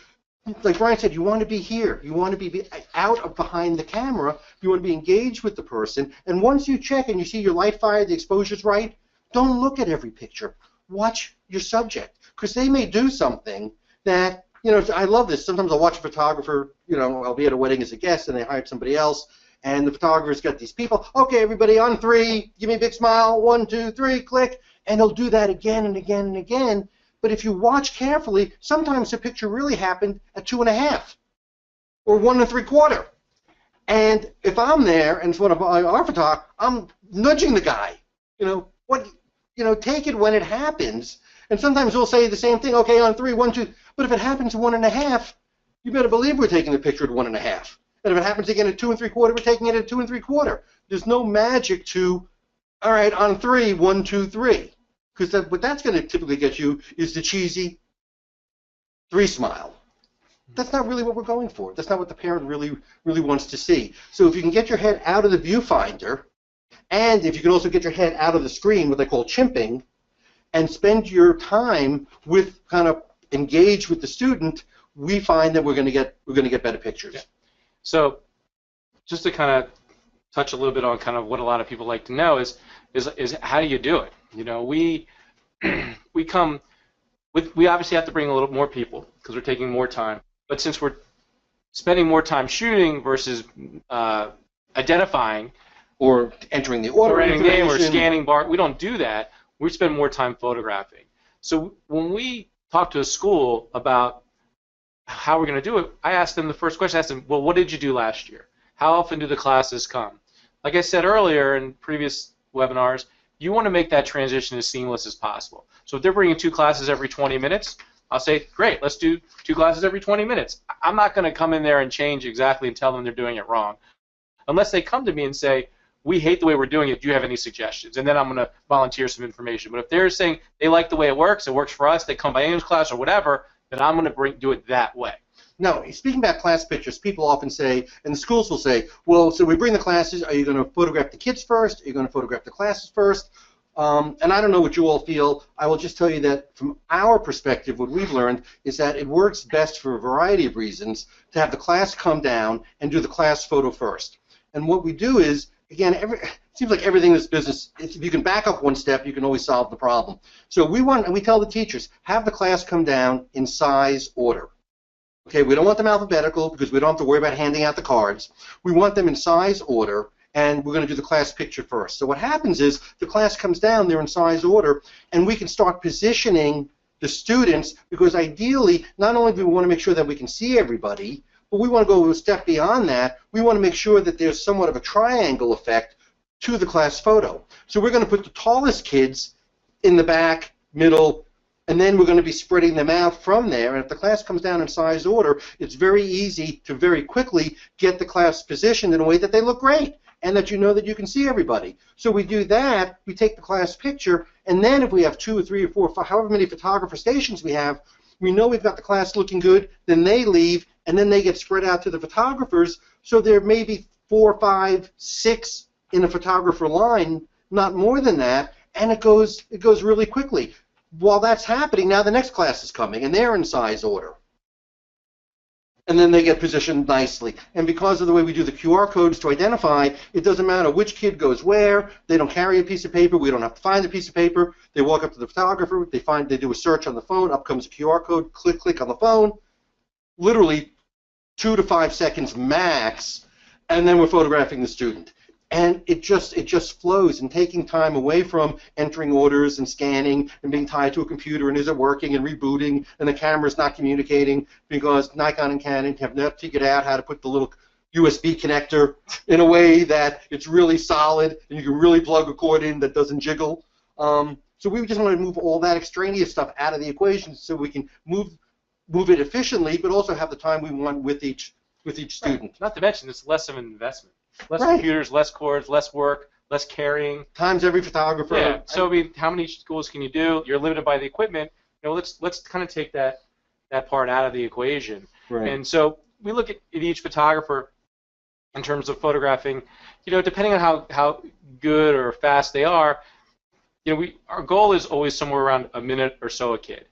like Bryan said, you want to be here. You want to be out of behind the camera. You want to be engaged with the person. And once you check and you see your light fired, the exposure's right, don't look at every picture. Watch your subject, because they may do something that, you know, I love this. Sometimes I'll watch a photographer, you know, I'll be at a wedding as a guest and they hired somebody else, and the photographer's got these people. Okay, everybody, on 3, give me a big smile. 1, 2, 3, click. And they'll do that again and again and again. But if you watch carefully, sometimes the picture really happened at 2.5 or 1 3/4. And if I'm there and it's one of our photographers, I'm nudging the guy. Take it when it happens. And sometimes we'll say the same thing. Okay, on 3, 1, 2. But if it happens at 1.5, you better believe we're taking the picture at 1.5. And if it happens again at 2 3/4, we're taking it at 2 3/4. There's no magic to, all right, on 3, 1, 2, 3. Because what that's going to typically get you is the cheesy 3 smile. That's not really what we're going for. That's not what the parent really wants to see. So if you can get your head out of the viewfinder, and if you can also get your head out of the screen, what they call chimping, and spend your time with kind of engage with the student, we find that we're going to get better pictures. Yeah. So just to kind of touch a little bit on kind of what a lot of people like to know is how do you do it? You know, we obviously have to bring a little more people because we're taking more time. But since we're spending more time shooting versus identifying Or entering the order or entering name or information. scanning bar. We don't do that. We spend more time photographing. So when we talk to a school about how we're going to do it, I asked them the first question. I asked them, well, what did you do last year? How often do the classes come? Like I said earlier in previous webinars, you want to make that transition as seamless as possible. So if they're bringing 2 classes every 20 minutes, I'll say, great, let's do 2 classes every 20 minutes. I'm not going to come in there and change exactly and tell them they're doing it wrong. Unless they come to me and say, we hate the way we're doing it, do you have any suggestions? And then I'm going to volunteer some information. But if they're saying they like the way it works for us, they come by English class or whatever, then I'm going to do it that way. Now, speaking about class pictures, people often say, and the schools will say, well, so we bring the classes, are you going to photograph the kids first? Are you going to photograph the classes first? And I don't know what you all feel. I will just tell you that from our perspective, what we've learned is that it works best for a variety of reasons to have the class come down and do the class photo first. And what we do is, again, it seems like everything in this business, if you can back up one step, you can always solve the problem. So we tell the teachers, have the class come down in size order. Okay, we don't want them alphabetical because we don't have to worry about handing out the cards. We want them in size order, and we're going to do the class picture first. So what happens is the class comes down, they're in size order, and we can start positioning the students because ideally, not only do we want to make sure that we can see everybody, but we want to go a step beyond that. We want to make sure that there's somewhat of a triangle effect to the class photo. So we're going to put the tallest kids in the back, middle, and then we're going to be spreading them out from there. And if the class comes down in size order, it's very easy to very quickly get the class positioned in a way that they look great and that you know that you can see everybody. So we do that, we take the class picture, and then if we have 2 or 3 or 4 or 5, however many photographer stations we have, we know we've got the class looking good, then they leave, and then they get spread out to the photographers. So there may be 4, 5, 6 in a photographer line, not more than that, and it goes really quickly. While that's happening, now the next class is coming, and they're in size order. And then they get positioned nicely. And because of the way we do the QR codes to identify, it doesn't matter which kid goes where. They don't carry a piece of paper. We don't have to find the piece of paper. They walk up to the photographer. They do a search on the phone. Up comes a QR code. Click, click on the phone. Literally 2 to 5 seconds max, and then we're photographing the student. And it just flows, and taking time away from entering orders and scanning and being tied to a computer and is it working and rebooting and the camera's not communicating because Nikon and Canon have not figured out how to put the little USB connector in a way that it's really solid and you can really plug a cord in that doesn't jiggle. So we just want to move all that extraneous stuff out of the equation so we can move it efficiently, but also have the time we want with each student. Right. Not to mention, it's less of an investment. Less Right. computers, less cords, less work, less carrying. Times every photographer. Yeah. So I mean, how many schools can you do? You're limited by the equipment. You know, let's kind of take that part out of the equation. Right. And so we look at each photographer in terms of photographing. You know, depending on how good or fast they are, you know, our goal is always somewhere around a minute or so a kid.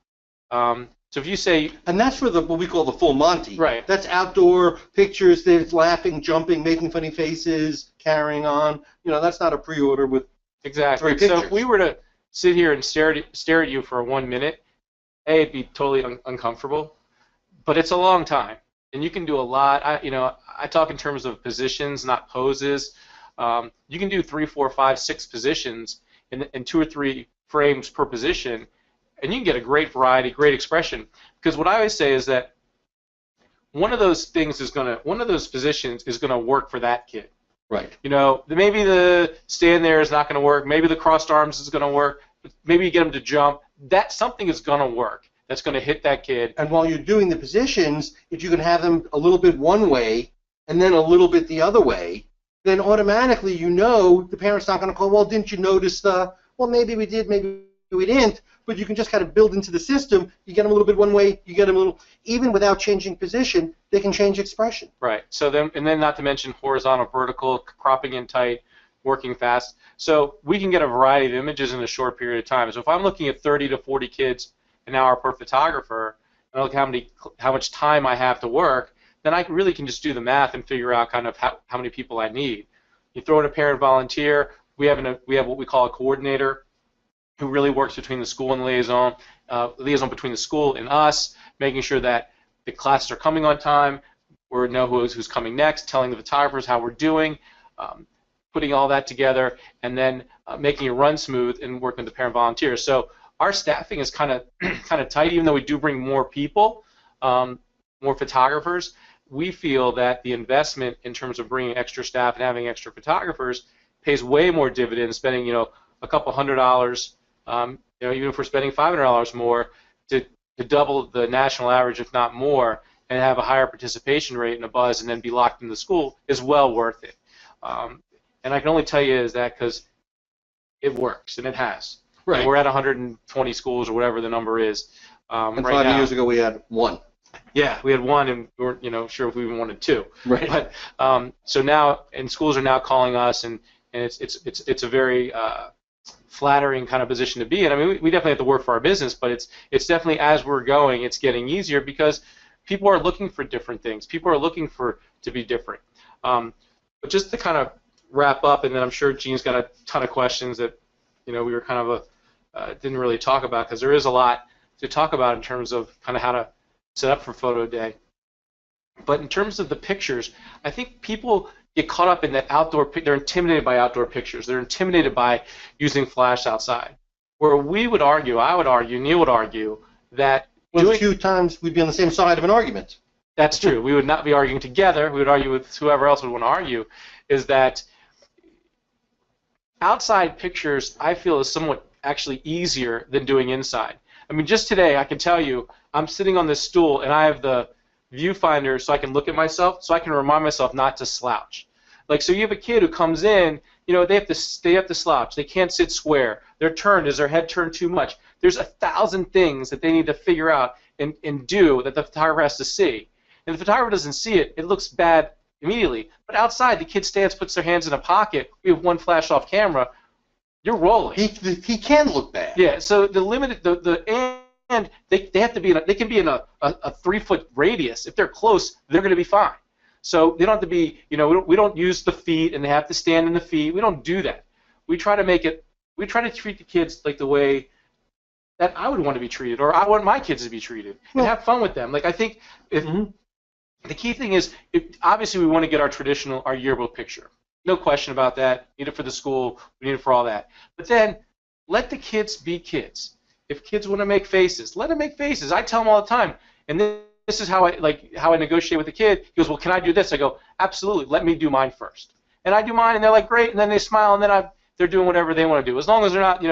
So if you say, and that's for what we call the full Monty. Right. That's outdoor pictures. There's laughing, jumping, making funny faces, carrying on. You know, that's not a pre-order with exactly. 3 pictures. So if we were to sit here and stare at you for 1 minute, it'd be totally uncomfortable. But it's a long time, and you can do a lot. I talk in terms of positions, not poses. You can do 3, 4, 5, 6 positions in 2 or 3 frames per position. And you can get a great variety, great expression. Because what I always say is that one of those positions is gonna work for that kid. Right. You know, maybe the stand there is not gonna work. Maybe the crossed arms is gonna work. Maybe you get them to jump. That something is gonna work. That's gonna hit that kid. And while you're doing the positions, if you can have them a little bit one way and then a little bit the other way, then automatically you know the parent's not gonna call. Well, didn't you notice well, maybe we did, maybe we didn't. But you can just kind of build into the system. You get them a little bit one way, you get them a little, even without changing position, they can change expression. Right. So then not to mention horizontal, vertical, cropping in tight, working fast. So we can get a variety of images in a short period of time. So if I'm looking at 30 to 40 kids an hour per photographer, and I look how much time I have to work, then I really can just do the math and figure out kind of how many people I need. You throw in a parent volunteer. We have what we call a coordinator, who really works between the school and the liaison between the school and us, making sure that the classes are coming on time, or know who's coming next, telling the photographers how we're doing, putting all that together, and then making it run smooth and working with the parent volunteers. So our staffing is kind of tight, even though we do bring more people, more photographers. We feel that the investment in terms of bringing extra staff and having extra photographers pays way more dividends, spending a couple $100, even if we're spending $500 more to double the national average, if not more, and have a higher participation rate and a buzz, and then be locked in the school is well worth it. And I can only tell you is that because it works, and it has. Right. And we're at 120 schools or whatever the number is. And right 5 now. years ago we had 1. Yeah, we had 1, and we weren't sure if we even wanted 2. Right. But so now, and schools are now calling us, and it's a very flattering kind of position to be in. I mean, we definitely have to work for our business, but it's definitely, as we're going, it's getting easier because people are looking for different things. People are looking to be different. But just to kind of wrap up, and then I'm sure Gene's got a ton of questions that we were kind of didn't really talk about, because there is a lot to talk about in terms of kind of how to set up for photo day. But in terms of the pictures, I think people get caught up in that they're intimidated by outdoor pictures. They're intimidated by using flash outside. Where we would argue, I would argue, Neal would argue, that Well, a few times we'd be on the same side of an argument. That's true. We would not be arguing together. We would argue with whoever else would want to argue, is that outside pictures, I feel, is somewhat actually easier than doing inside. I mean, just today, I can tell you, I'm sitting on this stool, and I have the viewfinder so I can look at myself, so I can remind myself not to slouch. Like, so you have a kid who comes in, they have to slouch. They can't sit square. They're turned. Is their head turned too much? There's 1,000 things that they need to figure out and do that the photographer has to see. And if the photographer doesn't see it, it looks bad immediately. But outside, the kid stands, puts their hands in a pocket. We have one flash off camera. You're rolling. He can look bad. Yeah. So the limited and they have to be they can be in a 3-foot radius. If they're close, they're going to be fine. So they don't have to be we don't use the feet and they have to stand in the feet. We don't do that. We try to treat the kids like the way that I would want to be treated, or I want my kids to be treated, and have fun with them. Like, I think the key thing is, obviously we want to get our yearbook picture. No question about that. We need it for the school. We need it for all that. But then let the kids be kids. If kids want to make faces, let them make faces. I tell them all the time. And this is how I negotiate with the kid. He goes, well, can I do this? I go, absolutely. Let me do mine first. And I do mine, and they're like, great. And then they smile, and then they're doing whatever they want to do. As long as they're not,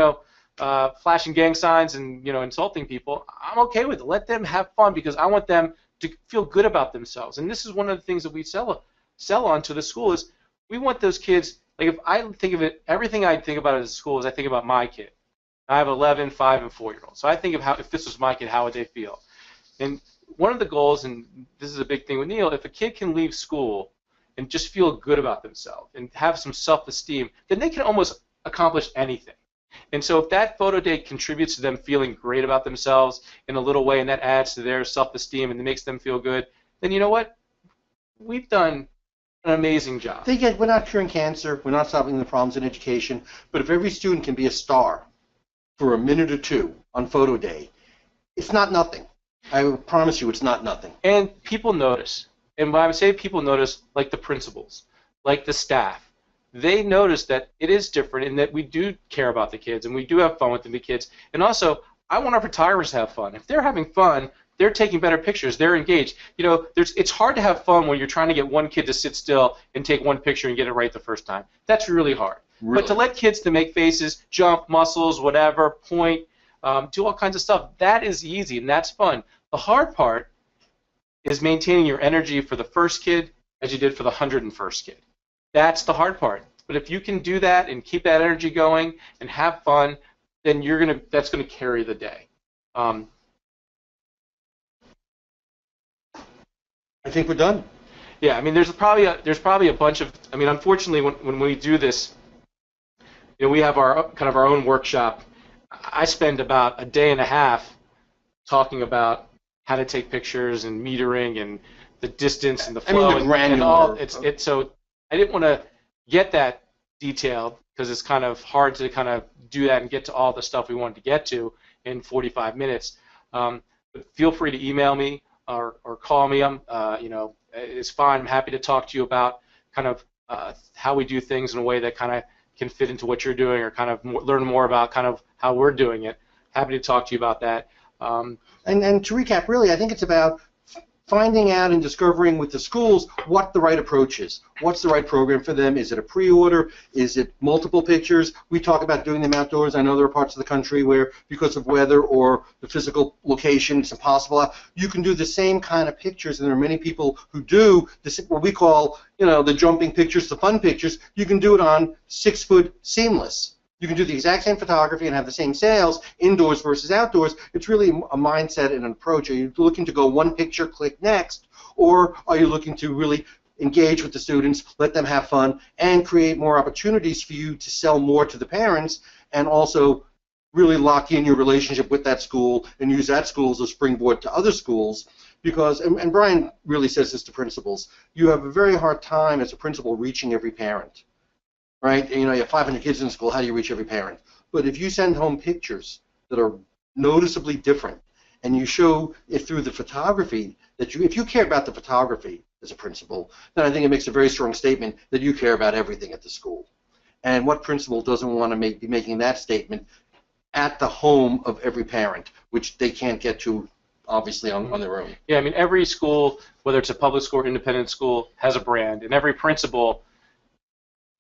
flashing gang signs and insulting people, I'm okay with it. Let them have fun, because I want them to feel good about themselves. And this is one of the things that we sell on to the school is we want those kids. Like, if I think of it, everything I think about as a school is I think about my kid. I have 11, 5, and 4-year-olds. So I think of if this was my kid, how would they feel? And one of the goals, and this is a big thing with Neal, if a kid can leave school and just feel good about themselves and have some self-esteem, then they can almost accomplish anything. And so if that photo day contributes to them feeling great about themselves in a little way, and that adds to their self-esteem and it makes them feel good, then you know what? We've done an amazing job. We're not curing cancer. We're not solving the problems in education. But if every student can be a star for a minute or two on photo day, it's not nothing. I promise you, it's not nothing. And people notice. And when I say people notice, like the principals, like the staff, they notice that it is different and that we do care about the kids and we do have fun with the kids. And also, I want our photographers to have fun. If they're having fun, they're taking better pictures. They're engaged. It's hard to have fun when you're trying to get one kid to sit still and take one picture and get it right the first time. That's really hard. Really? But to let kids to make faces, jump, muscles, whatever, point, do all kinds of stuff, that is easy and that's fun. The hard part is maintaining your energy for the first kid as you did for the 101st kid. That's the hard part. But if you can do that and keep that energy going and have fun, then that's gonna carry the day. I think we're done. Yeah, I mean, there's probably a bunch of. I mean, unfortunately, when we do this, we have our own workshop. I spend about a day and a half talking about how to take pictures and metering and the distance and the flow and all. So I didn't want to get that detailed because it's kind of hard to kind of do that and get to all the stuff we wanted to get to in 45 minutes. But feel free to email me or call me. I'm is fine. I'm happy to talk to you about kind of how we do things in a way that kind of can fit into what you're doing, or kind of learn more about kind of how we're doing it. Happy to talk to you about that. And to recap, really, I think it's about finding out and discovering with the schools what the right approach is. What's the right program for them? Is it a pre-order? Is it multiple pictures? We talk about doing them outdoors. I know there are parts of the country where, because of weather or the physical location, it's impossible. You can do the same kind of pictures, and there are many people who do this, what we call, the jumping pictures, the fun pictures. You can do it on 6-foot seamless. You can do the exact same photography and have the same sales indoors versus outdoors. It's really a mindset and an approach. Are you looking to go one picture, click next, or are you looking to really engage with the students, let them have fun, and create more opportunities for you to sell more to the parents, and also really lock in your relationship with that school and use that school as a springboard to other schools? Because, and Bryan really says this to principals, you have a very hard time as a principal reaching every parent. Right? You have 500 kids in school, how do you reach every parent? But if you send home pictures that are noticeably different, and you show it through the photography, that if you care about the photography as a principal, then I think it makes a very strong statement that you care about everything at the school. And what principal doesn't want to be making that statement at the home of every parent, which they can't get to, obviously, on their own? Yeah, I mean, every school, whether it's a public school or independent school, has a brand, and every principal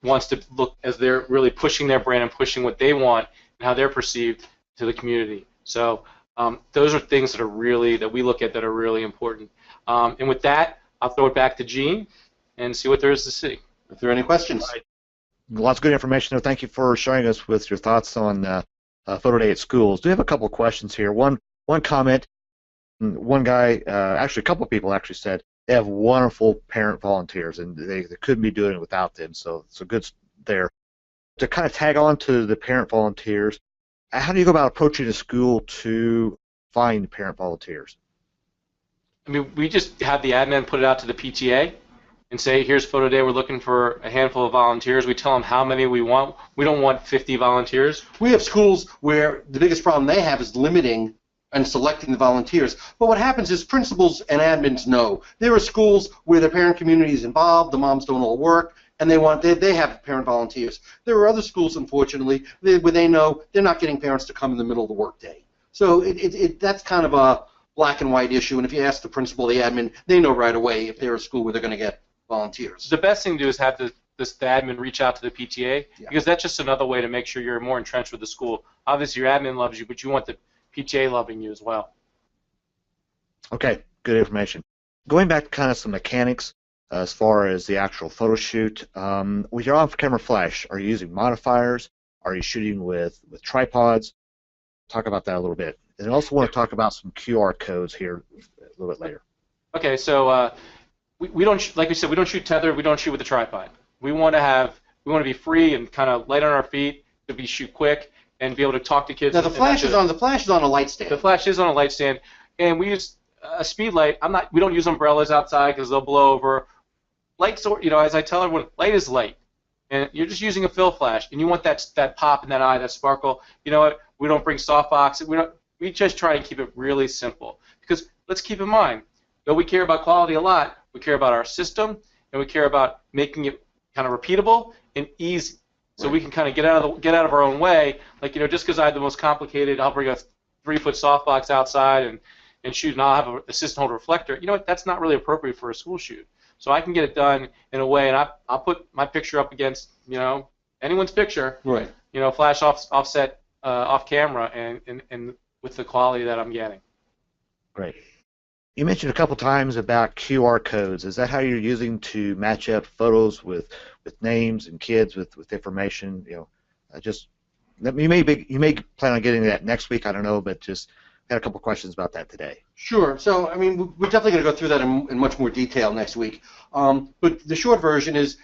wants to look as they're really pushing their brand and pushing what they want and how they're perceived to the community. So those are things that we look at that are really important. And with that, I'll throw it back to Gene and see what there is to see. If there are any questions. Right. Lots of good information there. Thank you for sharing us with your thoughts on Photo Day at schools. Do have a couple of questions here. One comment, one guy, actually a couple of people actually said, they have wonderful parent volunteers, and they couldn't be doing it without them. So good there. To kind of tag on to the parent volunteers, how do you go about approaching a school to find parent volunteers? I mean, we just have the admin put it out to the PTA and say, here's Photo Day, we're looking for a handful of volunteers. We tell them how many we want. We don't want 50 volunteers. We have schools where the biggest problem they have is limiting and selecting the volunteers. But what happens is principals and admins know. There are schools where the parent community is involved, the moms don't all work, and they have parent volunteers. There are other schools, unfortunately, where they know they're not getting parents to come in the middle of the workday. So that's kind of a black and white issue, and if you ask the principal, the admin, they know right away if they're a school where they're going to get volunteers. The best thing to do is have the admin reach out to the PTA, because that's just another way to make sure you're more entrenched with the school. Obviously, your admin loves you, but you want the PTA loving you as well. Okay, good information. Going back to kind of some mechanics as far as the actual photo shoot, with your off-camera flash, are you using modifiers? Are you shooting with tripods? Talk about that a little bit. And I also want to talk about some QR codes here a little bit later. Okay, so we don't, like we said, we don't shoot tethered. We don't shoot with a tripod. We want to be free and kind of light on our feet, to shoot quick and be able to talk to kids. Now the flash is on a light stand. The flash is on a light stand, and we use a speed light. We don't use umbrellas outside because they'll blow over. Lights, as I tell everyone, light is light, and you're just using a fill flash, and you want that pop in that eye, that sparkle. You know what? We don't bring softbox. We just try and keep it really simple, because let's keep in mind, though we care about quality a lot, we care about our system, and we care about making it kind of repeatable and easy. So we can kind of get out of our own way. Like, just because I have the most complicated, I'll bring a 3-foot softbox outside and shoot, and I'll have an assistant hold reflector. You know what? That's not really appropriate for a school shoot. So I can get it done in a way, and I'll put my picture up against anyone's picture. Right. Flash offset off camera, and with the quality that I'm getting. Great. You mentioned a couple times about QR codes. Is that how you're using to match up photos with names and kids with information? You may plan on getting that next week. I don't know, but just had a couple questions about that today. Sure. So I mean, we're definitely going to go through that in much more detail next week. But the short version is,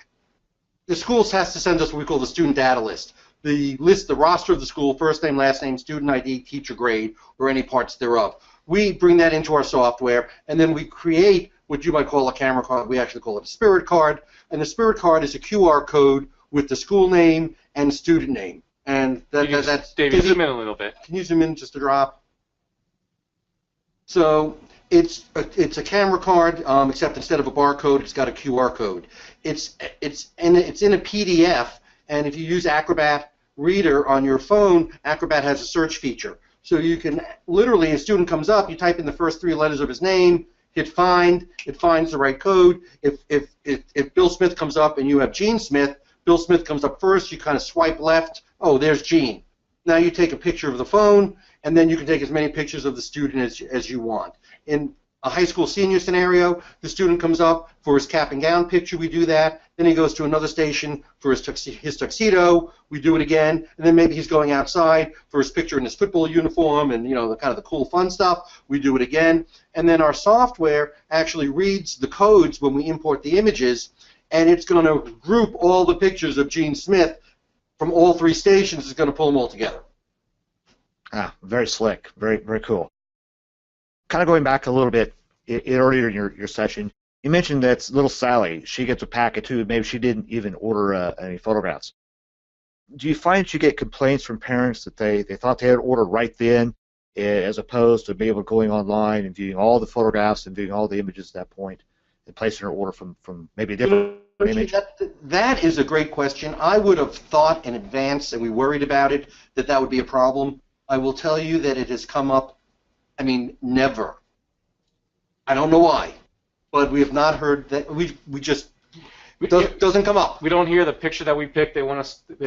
the schools has to send us what we call the student data list. The roster of the school, first name, last name, student ID, teacher grade, or any parts thereof. We bring that into our software, and then we create what you might call a camera card. We actually call it a spirit card, and the spirit card is a QR code with the school name and student name. And that's David, zoom in a little bit. Can you zoom in just a drop? So It's a camera card, except instead of a barcode, it's got a QR code. It's in a PDF, and if you use Acrobat Reader on your phone, Acrobat has a search feature. So you can literally, a student comes up, you type in the first 3 letters of his name, hit find, it finds the right code. If Bill Smith comes up and you have Gene Smith, Bill Smith comes up first, you kind of swipe left, oh, there's Gene. Now you take a picture of the phone, and then you can take as many pictures of the student as you want. In a high school senior scenario, the student comes up for his cap and gown picture, we do that. Then he goes to another station for his tuxedo, we do it again. And then maybe he's going outside for his picture in his football uniform and, you know, the kind of the cool fun stuff, we do it again. And then our software actually reads the codes when we import the images, and it's going to group all the pictures of Gene Smith from all 3 stations. It's going to pull them all together. Ah, very slick, very cool. Kind of going back a little bit earlier in your session, you mentioned that little Sally, she gets a packet too. Maybe she didn't even order any photographs. Do you find you get complaints from parents that they thought they had ordered right then, as opposed to being able to going online and viewing all the photographs and viewing all the images at that point and placing an order from maybe a different image? That is a great question. I would have thought in advance, and we worried about it, that would be a problem. I will tell you that it has come up, I mean, never. I don't know why, but we have not heard that. Doesn't come up. We don't hear the picture that we picked. They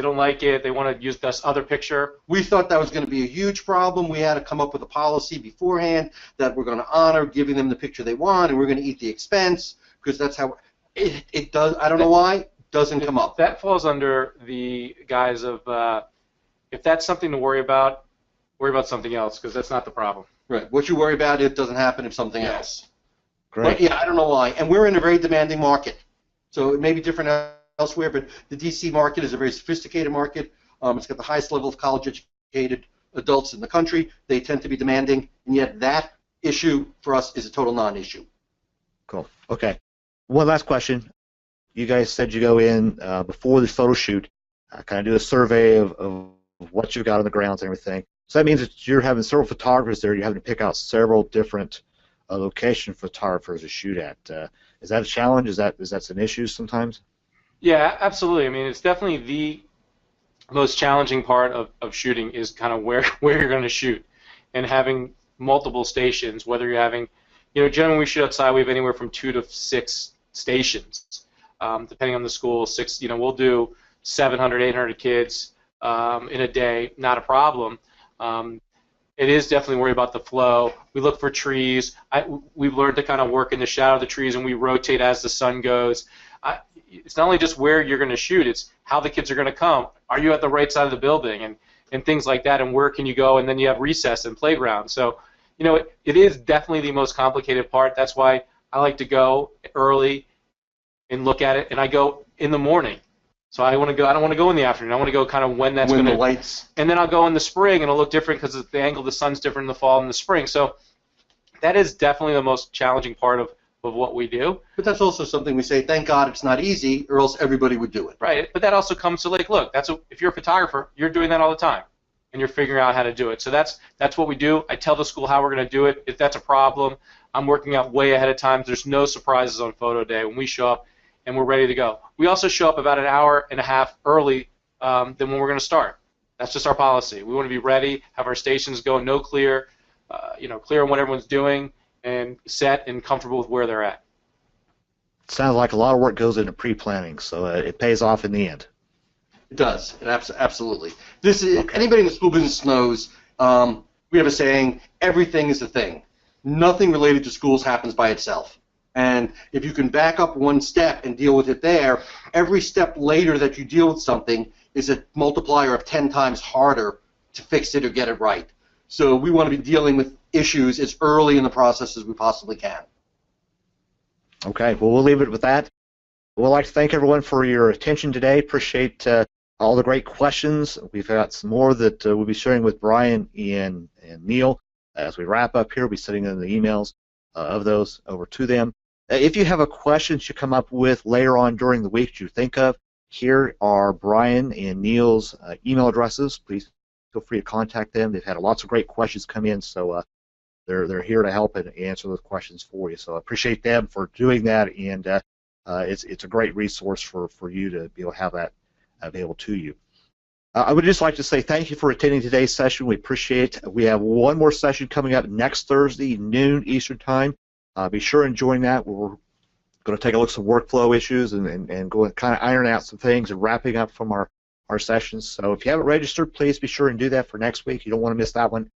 don't like it. They want to use this other picture. We thought that was going to be a huge problem. We had to come up with a policy beforehand that we're going to honor giving them the picture they want, and we're going to eat the expense, because that's how it does. I don't know why it doesn't come up. That falls under the guise of if that's something to worry about something else, because that's not the problem. Right. What you worry about, it doesn't happen if something else. Great. But yeah, I don't know why. And we're in a very demanding market. So it may be different elsewhere, but the D.C. market is a very sophisticated market. It's got the highest level of college-educated adults in the country. They tend to be demanding, and yet that issue for us is a total non-issue. Cool. Okay. One last question. You guys said you go in before the photo shoot, kind of do a survey of what you've got on the grounds and everything. So that means that you're having several photographers there. You're having to pick out several different location photographers to shoot at. Is that a challenge? Is that an issue sometimes? Yeah, absolutely. I mean, it's definitely the most challenging part of shooting is kind of where you're going to shoot, and having multiple stations. Whether you're having, generally when we shoot outside, we have anywhere from 2 to 6 stations, depending on the school. We'll do 700, 800 kids in a day, not a problem. It is definitely worry about the flow. We look for trees. We've learned to kind of work in the shadow of the trees, and we rotate as the sun goes. It's not only just where you're going to shoot, it's how the kids are going to come. Are you at the right side of the building, and things like that, and where can you go, and then you have recess and playground. So, it is definitely the most complicated part. That's why I like to go early and look at it, and I go in the morning. So I don't want to go in the afternoon. I want to go kind of when that's going to. When the lights. And then I'll go in the spring, and it'll look different because the angle of the sun's different in the fall and the spring. So that is definitely the most challenging part of what we do. But that's also something we say, thank God it's not easy, or else everybody would do it. Right. But that also comes to, like, look, if you're a photographer, you're doing that all the time, and you're figuring out how to do it. So that's what we do. I tell the school how we're going to do it. If that's a problem, I'm working out way ahead of time. There's no surprises on photo day. When we show up, and we're ready to go. We also show up about an hour and a half early than when we're going to start. That's just our policy. We want to be ready, have our stations go, clear on what everyone's doing, and set and comfortable with where they're at. Sounds like a lot of work goes into pre-planning, so it pays off in the end. It does. Absolutely. Anybody in the school business knows we have a saying, everything is a thing. Nothing related to schools happens by itself. And if you can back up one step and deal with it there, every step later that you deal with something is a multiplier of 10 times harder to fix it or get it right. So we want to be dealing with issues as early in the process as we possibly can. Okay, well, we'll leave it with that. We'd like to thank everyone for your attention today. Appreciate all the great questions. We've got some more that we'll be sharing with Bryan and Neal. As we wrap up here, we'll be sending in the emails of those over to them. If you have a question you come up with later on during the week that you think of, here are Bryan and Neal's email addresses. Please feel free to contact them. They've had lots of great questions come in, so they're here to help and answer those questions for you. So I appreciate them for doing that, and it's a great resource for you to be able to have that available to you. I would just like to say thank you for attending today's session. We appreciate it. We have one more session coming up next Thursday, noon Eastern Time. Be sure and join that. We're going to take a look at some workflow issues and go and kind of iron out some things and wrapping up from our sessions. So if you haven't registered, please be sure and do that for next week. You don't want to miss that one.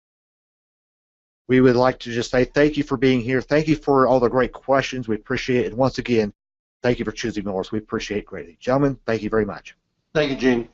We would like to just say thank you for being here. Thank you for all the great questions. We appreciate it. And once again, thank you for choosing Millers. We appreciate it greatly. Gentlemen, thank you very much. Thank you, Gene.